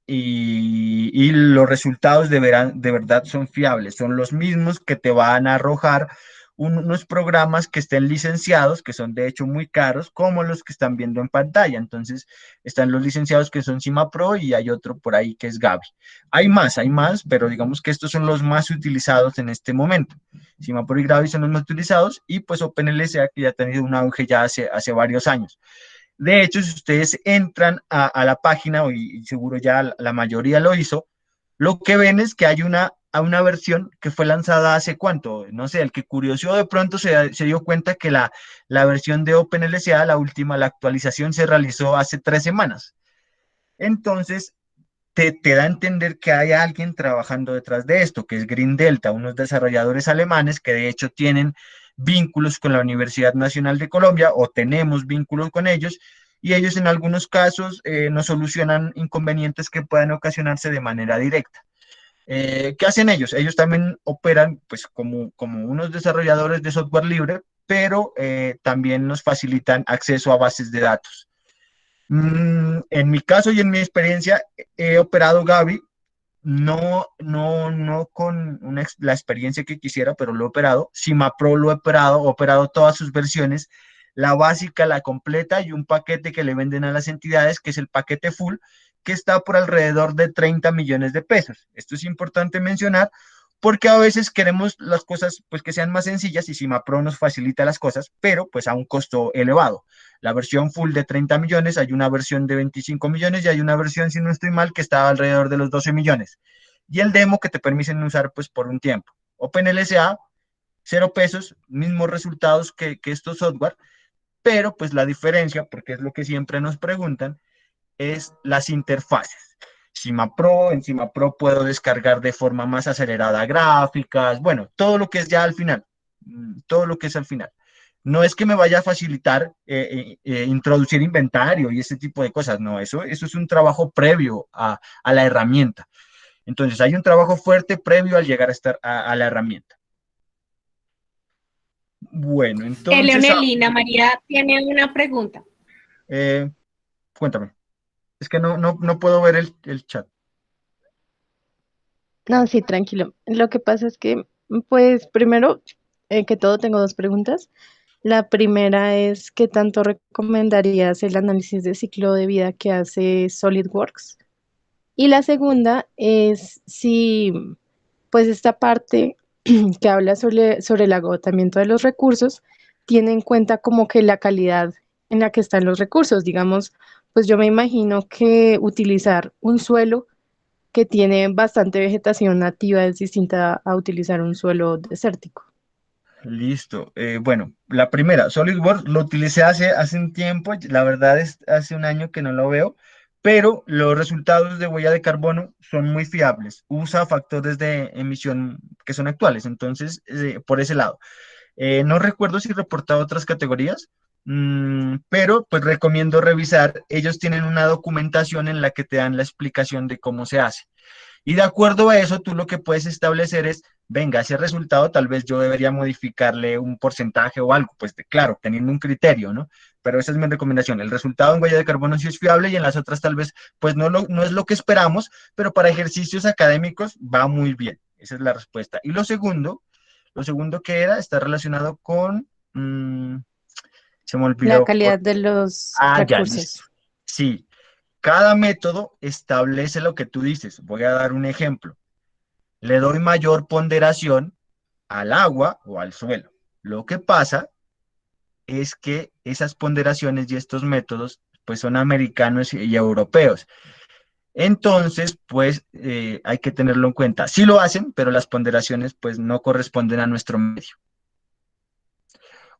y los resultados de verdad son fiables, son los mismos que te van a arrojar unos programas que estén licenciados, que son de hecho muy caros, como los que están viendo en pantalla. Entonces, están los licenciados que son CIMAPRO y hay otro por ahí que es Gavi. Hay más, pero digamos que estos son los más utilizados en este momento. CIMAPRO y Gavi son los más utilizados y pues OpenLSA que ya ha tenido un auge ya hace varios años. De hecho, si ustedes entran a la página, y seguro ya la mayoría lo hizo, lo que ven es que hay una versión que fue lanzada hace cuánto, no sé, el que curiosió de pronto se dio cuenta que la versión de OpenLSA, la última, la actualización se realizó hace 3 semanas. Entonces, te da a entender que hay alguien trabajando detrás de esto, que es Green Delta, unos desarrolladores alemanes que de hecho tienen vínculos con la Universidad Nacional de Colombia o tenemos vínculos con ellos y ellos en algunos casos nos solucionan inconvenientes que puedan ocasionarse de manera directa. ¿Qué hacen ellos? Ellos también operan pues como unos desarrolladores de software libre, pero también nos facilitan acceso a bases de datos. En mi caso y en mi experiencia he operado Gavi no con la experiencia que quisiera, pero lo he operado. Cimapro lo he operado todas sus versiones, la básica, la completa y un paquete que le venden a las entidades, que es el paquete full, que está por alrededor de 30 millones de pesos. Esto es importante mencionar porque a veces queremos las cosas pues que sean más sencillas y Cimapro nos facilita las cosas, pero pues a un costo elevado. La versión full de 30 millones, hay una versión de 25 millones y hay una versión, si no estoy mal, que está alrededor de los 12 millones. Y el demo que te permiten usar pues por un tiempo. OpenLSA, 0 pesos, mismos resultados que estos software, pero pues la diferencia, porque es lo que siempre nos preguntan, es las interfaces. En CimaPro puedo descargar de forma más acelerada gráficas, bueno, todo lo que es ya al final, todo lo que es al final. No es que me vaya a facilitar introducir inventario y ese tipo de cosas, no, eso es un trabajo previo a la herramienta. Entonces hay un trabajo fuerte previo al llegar a, estar a la herramienta. Bueno, entonces, Leonelina María tiene una pregunta. eh, cuéntame. Es que no puedo ver el chat. No, sí, tranquilo. Lo que pasa es que, pues, primero que todo tengo dos preguntas. La primera es, ¿qué tanto recomendarías el análisis de ciclo de vida que hace SolidWorks? Y la segunda es si, pues, esta parte que habla sobre el agotamiento de los recursos tiene en cuenta como que la calidad en la que están los recursos. Digamos, pues yo me imagino que utilizar un suelo que tiene bastante vegetación nativa es distinta a utilizar un suelo desértico. Listo. Bueno, la primera, SolidWorks, lo utilicé hace un tiempo, la verdad es hace un año que no lo veo, pero los resultados de huella de carbono son muy fiables. Usa factores de emisión que son actuales, entonces, por ese lado. No recuerdo si reportaba otras categorías, pero pues recomiendo revisar. Ellos tienen una documentación en la que te dan la explicación de cómo se hace. Y de acuerdo a eso, tú lo que puedes establecer es, venga, ese resultado tal vez yo debería modificarle un porcentaje o algo, pues claro, teniendo un criterio, ¿no? Pero esa es mi recomendación. El resultado en huella de carbono sí es fiable y en las otras tal vez, pues no es lo que esperamos, pero para ejercicios académicos va muy bien. Esa es la respuesta. Y lo segundo que era, está relacionado con, se me La olvidó. calidad de los Ya, listo. recursos. Sí, cada método establece lo que tú dices. Voy a dar un ejemplo. Le doy mayor ponderación al agua o al suelo. Lo que pasa es que esas ponderaciones y estos métodos pues son americanos y europeos. Entonces, pues hay que tenerlo en cuenta. Sí lo hacen, pero las ponderaciones pues no corresponden a nuestro medio.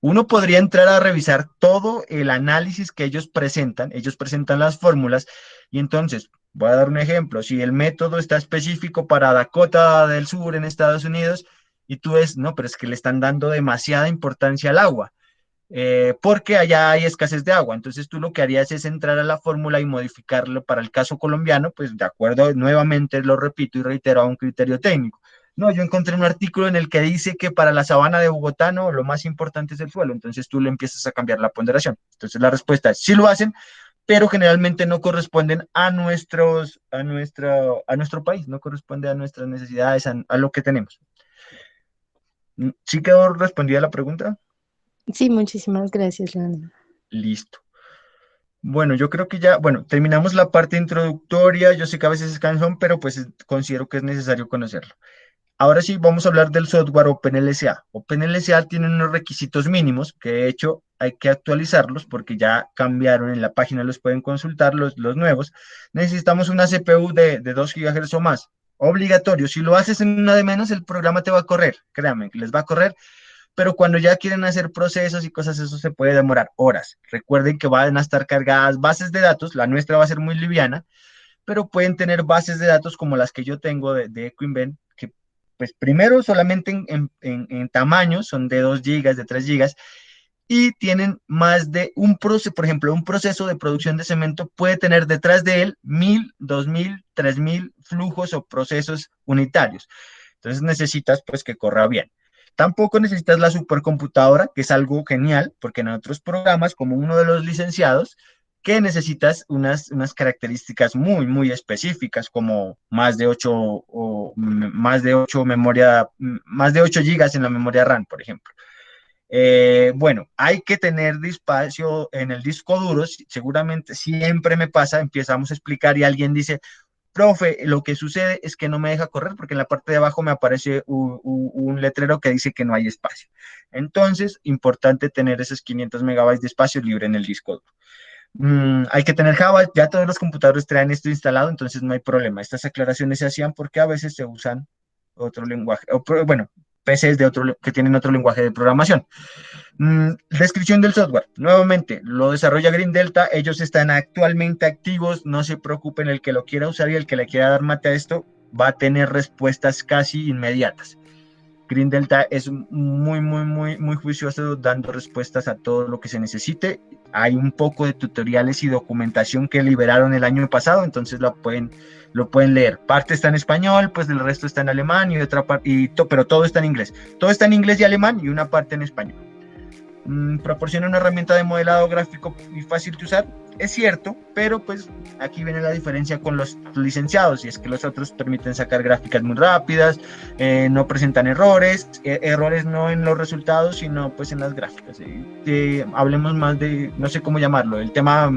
Uno podría entrar a revisar todo el análisis que ellos presentan las fórmulas y entonces, voy a dar un ejemplo, si el método está específico para Dakota del Sur en Estados Unidos y tú ves, no, pero es que le están dando demasiada importancia al agua, porque allá hay escasez de agua, entonces tú lo que harías es entrar a la fórmula y modificarlo para el caso colombiano, pues de acuerdo, nuevamente lo repito y reitero, a un criterio técnico. No, yo encontré un artículo en el que dice que para la sabana de Bogotá no, lo más importante es el suelo, entonces tú le empiezas a cambiar la ponderación. Entonces la respuesta es sí lo hacen, pero generalmente no corresponden a nuestro país, no corresponde a nuestras necesidades, a lo que tenemos. ¿Sí quedó respondida la pregunta? Sí, muchísimas gracias, Leonel. Listo. Bueno, yo creo que ya, bueno, terminamos la parte introductoria. Yo sé que a veces es cansón, pero pues considero que es necesario conocerlo. Ahora sí, vamos a hablar del software OpenLSA. OpenLSA tiene unos requisitos mínimos que de hecho hay que actualizarlos porque ya cambiaron en la página, los pueden consultar los nuevos. Necesitamos una CPU de 2 GHz o más. Obligatorio. Si lo haces en una de menos, el programa te va a correr. Créanme, que les va a correr, pero cuando ya quieren hacer procesos y cosas, eso se puede demorar horas. Recuerden que van a estar cargadas bases de datos, la nuestra va a ser muy liviana, pero pueden tener bases de datos como las que yo tengo de EcoInvent, que pues primero solamente en tamaño son de 2 gigas, de 3 gigas, y tienen más de un proceso, por ejemplo, un proceso de producción de cemento puede tener detrás de él 1000, 2000, 3000 flujos o procesos unitarios. Entonces necesitas pues que corra bien. Tampoco necesitas la supercomputadora, que es algo genial, porque en otros programas, como uno de los licenciados, que necesitas unas características muy, muy específicas, como más de 8 gigas en la memoria RAM, por ejemplo. Bueno, hay que tener espacio en el disco duro, seguramente siempre me pasa, empezamos a explicar y alguien dice, profe, lo que sucede es que no me deja correr porque en la parte de abajo me aparece un letrero que dice que no hay espacio. Entonces, importante tener esos 500 megabytes de espacio libre en el disco duro. Hay que tener Java, ya todos los computadores traen esto instalado, entonces no hay problema. Estas aclaraciones se hacían porque a veces se usan otro lenguaje, bueno, PCs que tienen otro lenguaje de programación. Descripción del software. Nuevamente, lo desarrolla Green Delta, ellos están actualmente activos, no se preocupen, el que lo quiera usar y el que le quiera dar mate a esto va a tener respuestas casi inmediatas. Green Delta es muy, muy, muy, muy juicioso dando respuestas a todo lo que se necesite. Hay un poco de tutoriales y documentación que liberaron el año pasado, entonces lo pueden leer. Parte está en español, pues el resto está en alemán y otra parte, pero todo está en inglés. Todo está en inglés y alemán y una parte en español. Proporciona una herramienta de modelado gráfico y fácil de usar, es cierto, pero pues aquí viene la diferencia con los licenciados, y es que los otros permiten sacar gráficas muy rápidas, no presentan errores no en los resultados, sino pues en las gráficas. Hablemos más de, no sé cómo llamarlo, el tema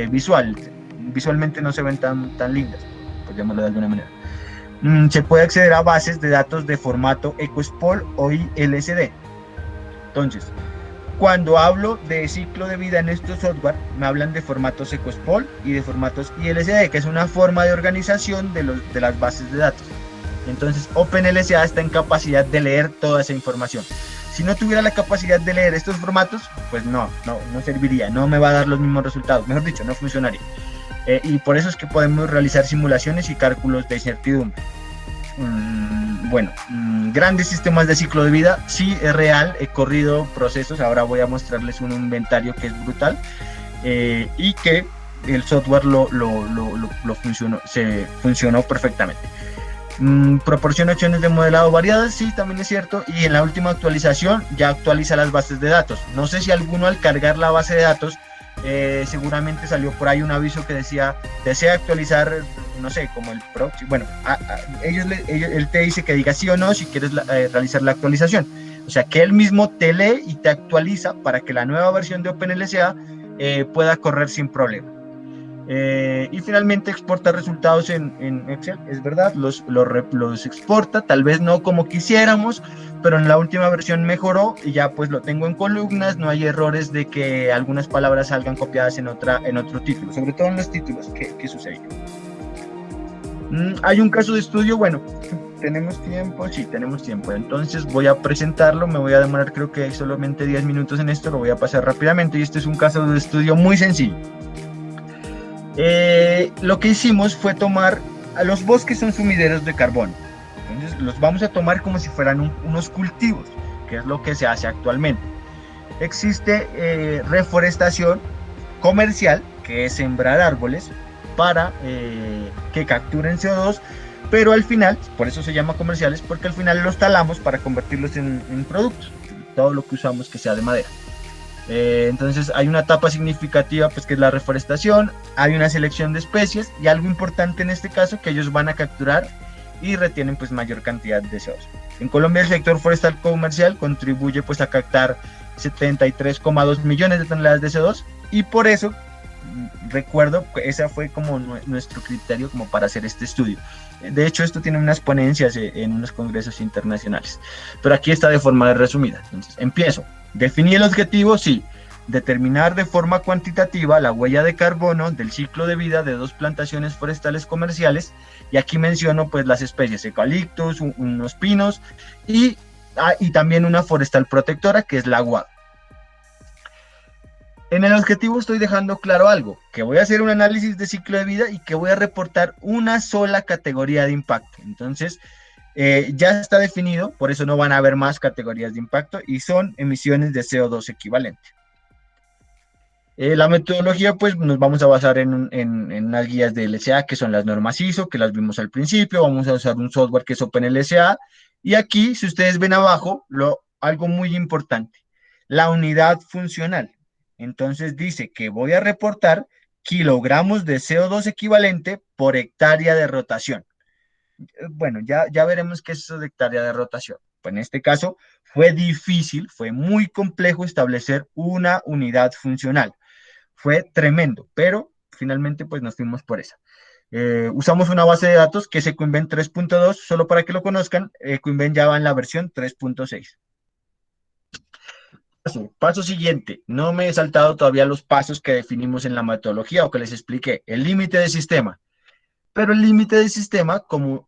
visualmente no se ven tan lindas, por llamarlo de alguna manera. Se puede acceder a bases de datos de formato EcoSPOL o ILSD. Entonces, cuando hablo de ciclo de vida en estos software, me hablan de formatos EcoSPOL y de formatos ILSD, que es una forma de organización de las bases de datos. Entonces, OpenLSA está en capacidad de leer toda esa información. Si no tuviera la capacidad de leer estos formatos, pues no serviría, no me va a dar los mismos resultados, mejor dicho, no funcionaría. Y por eso es que podemos realizar simulaciones y cálculos de incertidumbre. Bueno, grandes sistemas de ciclo de vida, sí es real, he corrido procesos, ahora voy a mostrarles un inventario que es brutal, y que el software funcionó perfectamente. Proporciona opciones de modelado variadas, sí, también es cierto, y en la última actualización ya actualiza las bases de datos. No sé si alguno al cargar la base de datos, seguramente salió por ahí un aviso que decía, desea actualizar, no sé, como el próximo, bueno, él te dice que diga sí o no si quieres realizar la actualización. O sea, que él mismo te lee y te actualiza para que la nueva versión de OpenLSA pueda correr sin problema. Y finalmente exporta resultados en Excel, es verdad, los exporta, tal vez no como quisiéramos, pero en la última versión mejoró y ya pues lo tengo en columnas, no hay errores de que algunas palabras salgan copiadas en otro título, sobre todo en los títulos, ¿qué sucede? Hay un caso de estudio, bueno, ¿tenemos tiempo? Sí, tenemos tiempo, entonces voy a presentarlo, me voy a demorar creo que solamente 10 minutos en esto, lo voy a pasar rápidamente y este es un caso de estudio muy sencillo. Lo que hicimos fue tomar, los bosques son sumideros de carbono, entonces los vamos a tomar como si fueran unos cultivos, que es lo que se hace actualmente. Existe reforestación comercial, que es sembrar árboles para que capturen CO2, pero al final, por eso se llama comerciales, porque al final los talamos para convertirlos en productos, todo lo que usamos que sea de madera. Entonces hay una etapa significativa pues que es la reforestación, hay una selección de especies y algo importante en este caso que ellos van a capturar y retienen pues mayor cantidad de CO2. En Colombia el sector forestal comercial contribuye pues a captar 73,2 millones de toneladas de CO2 y por eso recuerdo que ese fue como nuestro criterio como para hacer este estudio. De hecho esto tiene unas ponencias en unos congresos internacionales, pero aquí está de forma resumida. Entonces empiezo. Definir el objetivo, sí. Determinar de forma cuantitativa la huella de carbono del ciclo de vida de 2 plantaciones forestales comerciales. Y aquí menciono pues las especies eucaliptus, unos pinos y también una forestal protectora que es la aguada. En el objetivo estoy dejando claro algo, que voy a hacer un análisis de ciclo de vida y que voy a reportar una sola categoría de impacto. Entonces, ya está definido, por eso no van a haber más categorías de impacto y son emisiones de CO2 equivalente. La metodología, pues nos vamos a basar en unas guías de LSA que son las normas ISO, que las vimos al principio. Vamos a usar un software que es OpenLSA y aquí, si ustedes ven abajo, algo muy importante, la unidad funcional. Entonces dice que voy a reportar kilogramos de CO2 equivalente por hectárea de rotación. Bueno, ya veremos qué es eso de hectárea de rotación. Pues en este caso fue difícil, fue muy complejo establecer una unidad funcional. Fue tremendo, pero finalmente pues nos fuimos por esa. Usamos una base de datos que es Ecoinvent 3.2, solo para que lo conozcan. Ecoinvent ya va en la versión 3.6. Paso siguiente, no me he saltado todavía los pasos que definimos en la metodología o que les expliqué. El límite de sistema. Pero el límite de sistema, como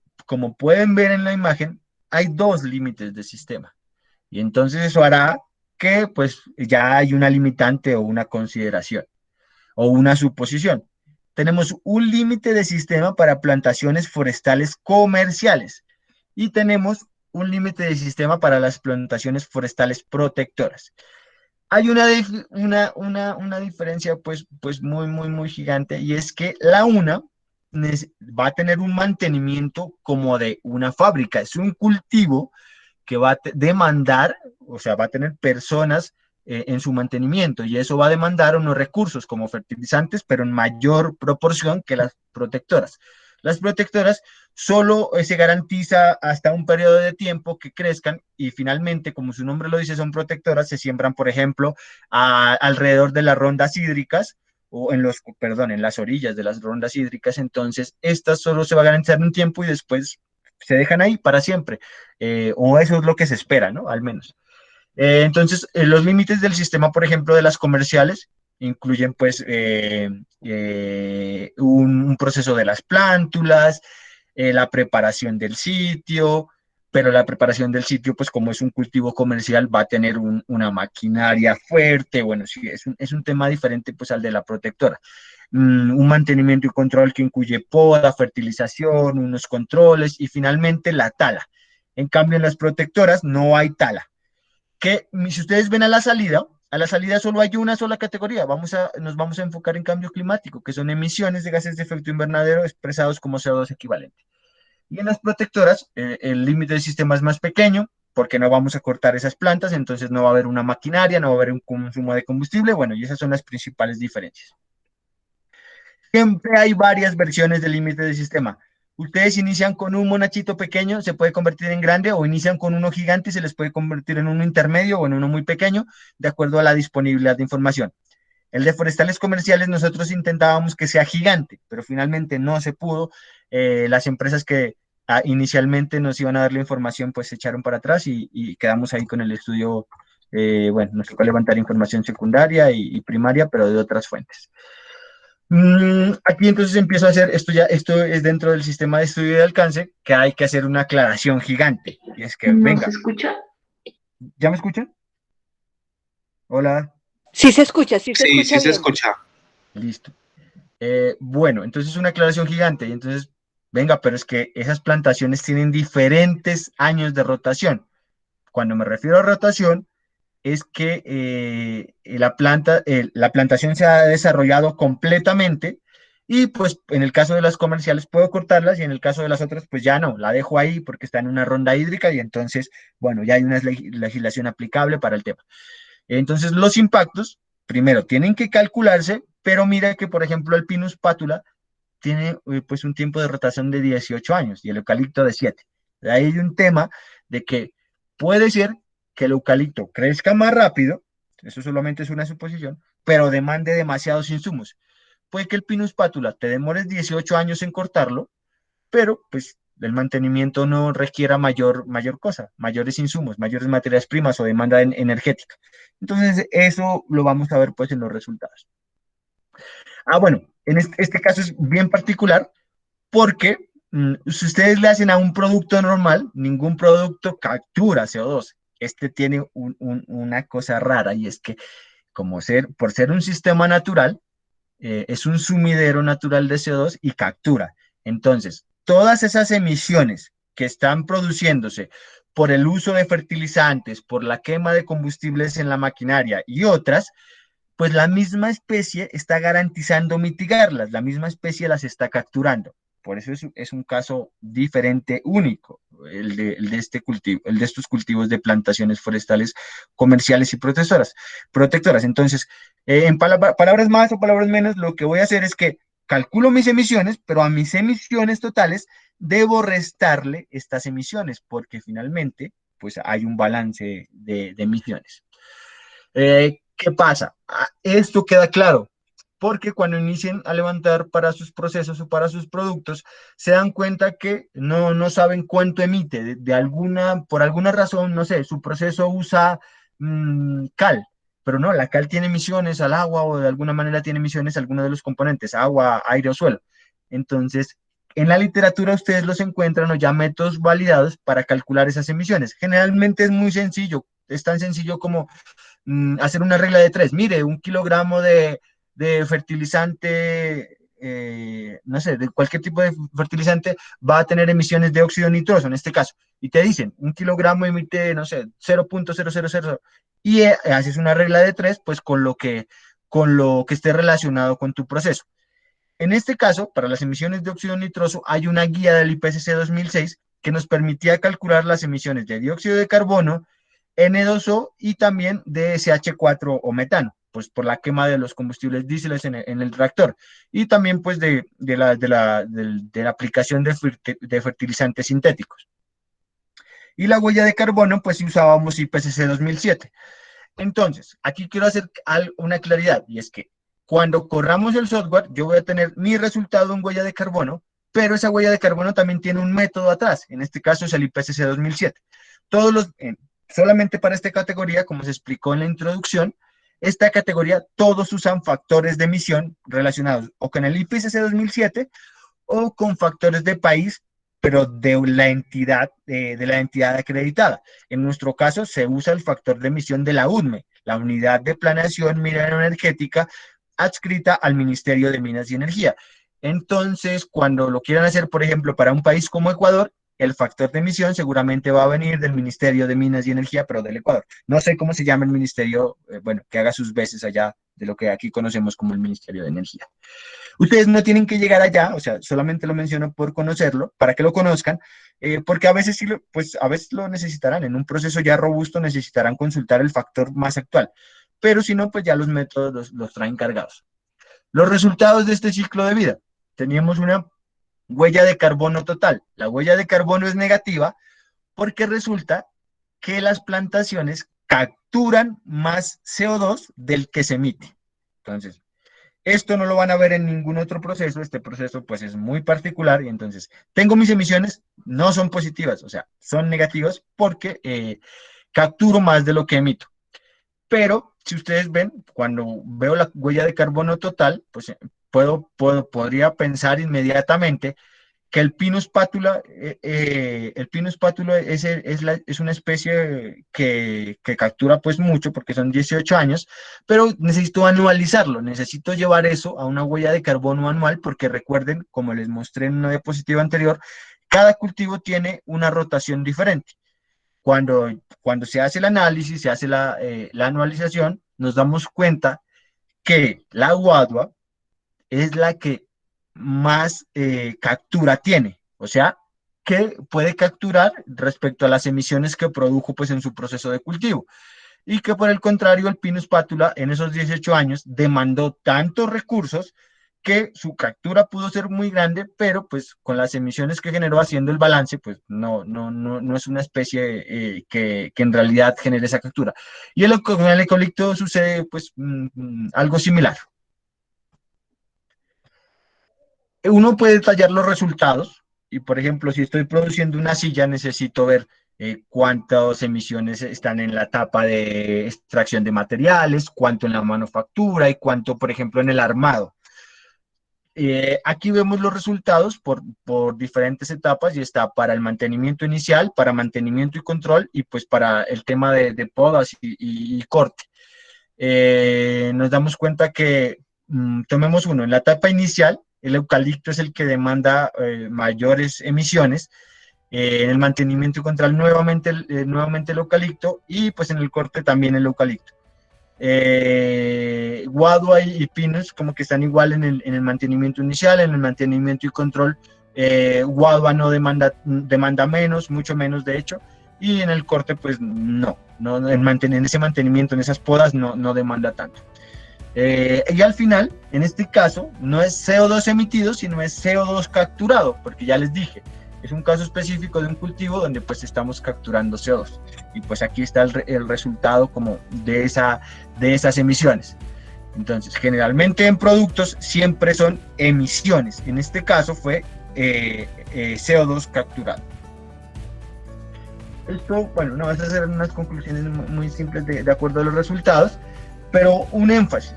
pueden ver en la imagen, hay dos límites de sistema. Y entonces eso hará que pues ya hay una limitante o una consideración o una suposición. Tenemos un límite de sistema para plantaciones forestales comerciales y tenemos un límite de sistema para las plantaciones forestales protectoras. Hay una diferencia pues muy gigante, y es que la una va a tener un mantenimiento como de una fábrica. Es un cultivo que va a demandar, o sea, va a tener personas en su mantenimiento, y eso va a demandar unos recursos como fertilizantes, pero en mayor proporción que las protectoras. Las protectoras solo se garantiza hasta un periodo de tiempo que crezcan, y finalmente, como su nombre lo dice, son protectoras, se siembran, por ejemplo, alrededor de las rondas hídricas, o en las orillas de las rondas hídricas. Entonces estas solo se va a garantizar un tiempo y después se dejan ahí para siempre, o eso es lo que se espera, ¿no? Al menos. Entonces, los límites del sistema, por ejemplo, de las comerciales, incluyen pues un proceso de las plántulas, la preparación del sitio, pero la preparación del sitio, pues como es un cultivo comercial, va a tener una maquinaria fuerte. Bueno, sí, es un tema diferente pues al de la protectora. Un mantenimiento y control que incluye poda, fertilización, unos controles y finalmente la tala. En cambio, en las protectoras no hay tala. Que si ustedes ven a la salida solo hay una sola categoría. Nos vamos a enfocar en cambio climático, que son emisiones de gases de efecto invernadero expresados como CO2 equivalente. Y en las protectoras, el límite del sistema es más pequeño, porque no vamos a cortar esas plantas, entonces no va a haber una maquinaria, no va a haber un consumo de combustible. Bueno, y esas son las principales diferencias. Siempre hay varias versiones del límite del sistema. Ustedes inician con un monachito pequeño, se puede convertir en grande, o inician con uno gigante y se les puede convertir en uno intermedio o en uno muy pequeño, de acuerdo a la disponibilidad de información. El de forestales comerciales nosotros intentábamos que sea gigante, pero finalmente no se pudo. Las empresas que inicialmente nos iban a dar la información pues se echaron para atrás, y quedamos ahí con el estudio. Bueno, nos tocó levantar información secundaria y primaria, pero de otras fuentes. Aquí entonces empiezo a hacer, esto es dentro del sistema de estudio de alcance, que hay que hacer una aclaración gigante. Y es que, ¿No venga. se escucha? ¿Ya me escuchan? Hola. Sí se escucha, sí se escucha. Sí se escucha. Listo. Bueno, entonces una aclaración gigante, y entonces, venga, pero es que esas plantaciones tienen diferentes años de rotación. Cuando me refiero a rotación, es que la plantación se ha desarrollado completamente, y pues en el caso de las comerciales puedo cortarlas, y en el caso de las otras pues ya no, la dejo ahí porque está en una ronda hídrica, y entonces, bueno, ya hay una legislación aplicable para el tema. Entonces los impactos, primero, tienen que calcularse, pero mira que por ejemplo el Pinus patula tiene pues un tiempo de rotación de 18 años y el eucalipto de 7. De ahí hay un tema de que puede ser que el eucalipto crezca más rápido, eso solamente es una suposición, pero demande demasiados insumos. Puede que el Pinus patula te demores 18 años en cortarlo, pero pues el mantenimiento no requiera mayor cosa, mayores insumos, mayores materias primas o demanda energética. Entonces eso lo vamos a ver pues en los resultados. Bueno, en este caso es bien particular porque si ustedes le hacen a un producto normal, ningún producto captura CO2. Este tiene una cosa rara, y es que por ser un sistema natural, es un sumidero natural de CO2 y captura. Entonces, todas esas emisiones que están produciéndose por el uso de fertilizantes, por la quema de combustibles en la maquinaria y otras, pues la misma especie está garantizando mitigarlas, la misma especie las está capturando. Por eso es un caso diferente, único. el de este cultivo, el de estos cultivos de plantaciones forestales comerciales y protectoras. Entonces, en palabras más o palabras menos, lo que voy a hacer es que calculo mis emisiones, pero a mis emisiones totales debo restarle estas emisiones, porque finalmente, pues hay un balance de emisiones. ¿Qué pasa? Esto queda claro, porque cuando inicien a levantar para sus procesos o para sus productos, se dan cuenta que no saben cuánto emite, por alguna razón, no sé, su proceso usa cal, pero no, la cal tiene emisiones al agua o de alguna manera tiene emisiones a alguno de los componentes, agua, aire o suelo. Entonces, en la literatura ustedes los encuentran o ya métodos validados para calcular esas emisiones. Generalmente es muy sencillo, es tan sencillo como hacer una regla de tres. Mire, 1 kilogramo de fertilizante, no sé, de cualquier tipo de fertilizante va a tener emisiones de óxido nitroso en este caso. Y te dicen, 1 kilogramo emite, no sé, 0.000. Y haces una regla de tres, pues con lo que esté relacionado con tu proceso. En este caso, para las emisiones de óxido nitroso, hay una guía del IPCC 2006 que nos permitía calcular las emisiones de dióxido de carbono, N2O y también de SH4 o metano, pues por la quema de los combustibles diésel en el tractor y también pues de la aplicación de fertilizantes sintéticos. Y la huella de carbono, pues si usábamos IPCC 2007. Entonces, aquí quiero hacer una claridad y es que cuando corramos el software, yo voy a tener mi resultado en huella de carbono, pero esa huella de carbono también tiene un método atrás, en este caso es el IPCC 2007. Solamente para esta categoría, como se explicó en la introducción, esta categoría todos usan factores de emisión relacionados o con el IPCC 2007 o con factores de país, pero de la entidad acreditada. En nuestro caso se usa el factor de emisión de la UDME, la Unidad de Planeación Minera Energética, adscrita al Ministerio de Minas y Energía. Entonces, cuando lo quieran hacer, por ejemplo, para un país como Ecuador, el factor de emisión seguramente va a venir del Ministerio de Minas y Energía, pero del Ecuador. No sé cómo se llama el ministerio, que haga sus veces allá de lo que aquí conocemos como el Ministerio de Energía. Ustedes no tienen que llegar allá, o sea, solamente lo menciono por conocerlo, para que lo conozcan, porque a veces a veces lo necesitarán, en un proceso ya robusto necesitarán consultar el factor más actual, pero si no, pues ya los métodos los traen cargados. Los resultados de este ciclo de vida. Teníamos una huella de carbono total. La huella de carbono es negativa porque resulta que las plantaciones capturan más CO2 del que se emite. Entonces, esto no lo van a ver en ningún otro proceso. Este proceso pues es muy particular y entonces tengo mis emisiones, no son positivas, o sea, son negativas porque capturo más de lo que emito. Pero si ustedes ven, cuando veo la huella de carbono total, pues podría pensar inmediatamente que el Pinus pátula es una especie que captura pues mucho porque son 18 años, pero necesito anualizarlo, necesito llevar eso a una huella de carbono anual porque recuerden, como les mostré en una diapositiva anterior, cada cultivo tiene una rotación diferente. Cuando se hace el análisis, se hace la anualización, nos damos cuenta que la guadua es la que más captura tiene, o sea, que puede capturar respecto a las emisiones que produjo pues en su proceso de cultivo. Y que por el contrario, el Pinus pátula en esos 18 años demandó tantos recursos que su captura pudo ser muy grande, pero pues con las emisiones que generó haciendo el balance, pues no es una especie que en realidad genere esa captura. Y con el eucalipto sucede pues algo similar. Uno puede detallar los resultados y, por ejemplo, si estoy produciendo una silla, necesito ver cuántas emisiones están en la etapa de extracción de materiales, cuánto en la manufactura y cuánto, por ejemplo, en el armado. Aquí vemos los resultados por diferentes etapas y está para el mantenimiento inicial, para mantenimiento y control y pues para el tema de podas y corte. Nos damos cuenta que, tomemos uno, en la etapa inicial, el eucalipto es el que demanda mayores emisiones, en el mantenimiento y control nuevamente el eucalipto y pues en el corte también el eucalipto. Guadua y Pinus como que están igual en el mantenimiento inicial, en el mantenimiento y control guadua no demanda menos, mucho menos de hecho, y en el corte pues no en ese mantenimiento, en esas podas no demanda tanto. Y al final, en este caso, no es CO2 emitido, sino es CO2 capturado, porque ya les dije, es un caso específico de un cultivo donde pues estamos capturando CO2, y pues aquí está el resultado como de esas emisiones. Entonces, generalmente en productos siempre son emisiones, en este caso fue CO2 capturado. Esto, bueno, no vas a hacer unas conclusiones muy simples de acuerdo a los resultados, pero un énfasis.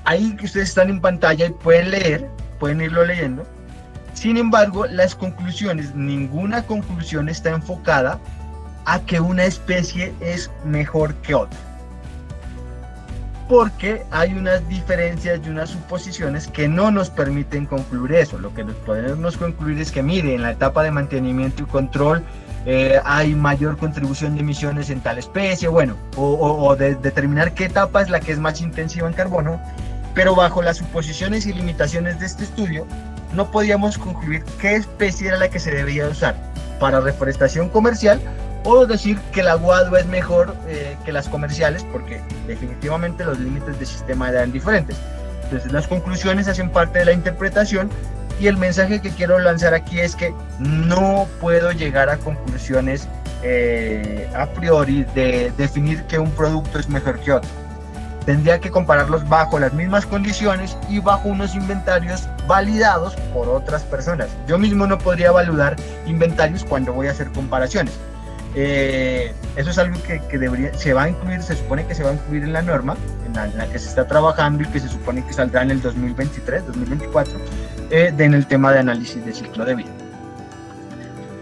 Ahí que ustedes están en pantalla y pueden leer, pueden irlo leyendo. Sin embargo, las conclusiones, ninguna conclusión está enfocada a que una especie es mejor que otra. Porque hay unas diferencias y unas suposiciones que no nos permiten concluir eso. Lo que nos podemos concluir es que, mire, en la etapa de mantenimiento y control hay mayor contribución de emisiones en tal especie, bueno, o de determinar qué etapa es la que es más intensiva en carbono, pero bajo las suposiciones y limitaciones de este estudio, no podíamos concluir qué especie era la que se debía usar para reforestación comercial, o decir que la guadua es mejor que las comerciales, porque definitivamente los límites del sistema eran diferentes. Entonces las conclusiones hacen parte de la interpretación, y el mensaje que quiero lanzar aquí es que no puedo llegar a conclusiones a priori de definir que un producto es mejor que otro. Tendría que compararlos bajo las mismas condiciones y bajo unos inventarios validados por otras personas. Yo mismo no podría validar inventarios cuando voy a hacer comparaciones. Eso es algo que se va a incluir, se supone que se va a incluir en la norma, en la que se está trabajando y que se supone que saldrá en el 2023, 2024, en el tema de análisis de ciclo de vida.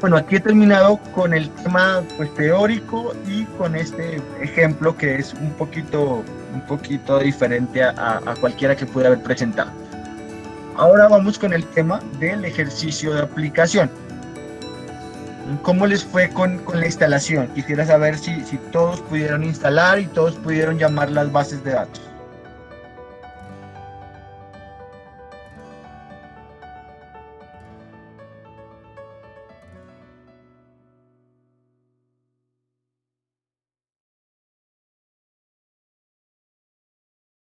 Bueno, aquí he terminado con el tema pues, teórico, y con este ejemplo que es un poquito diferente a cualquiera que pude haber presentado. Ahora vamos con el tema del ejercicio de aplicación. ¿Cómo les fue con la instalación? Quisiera saber si todos pudieron instalar y todos pudieron llamar las bases de datos.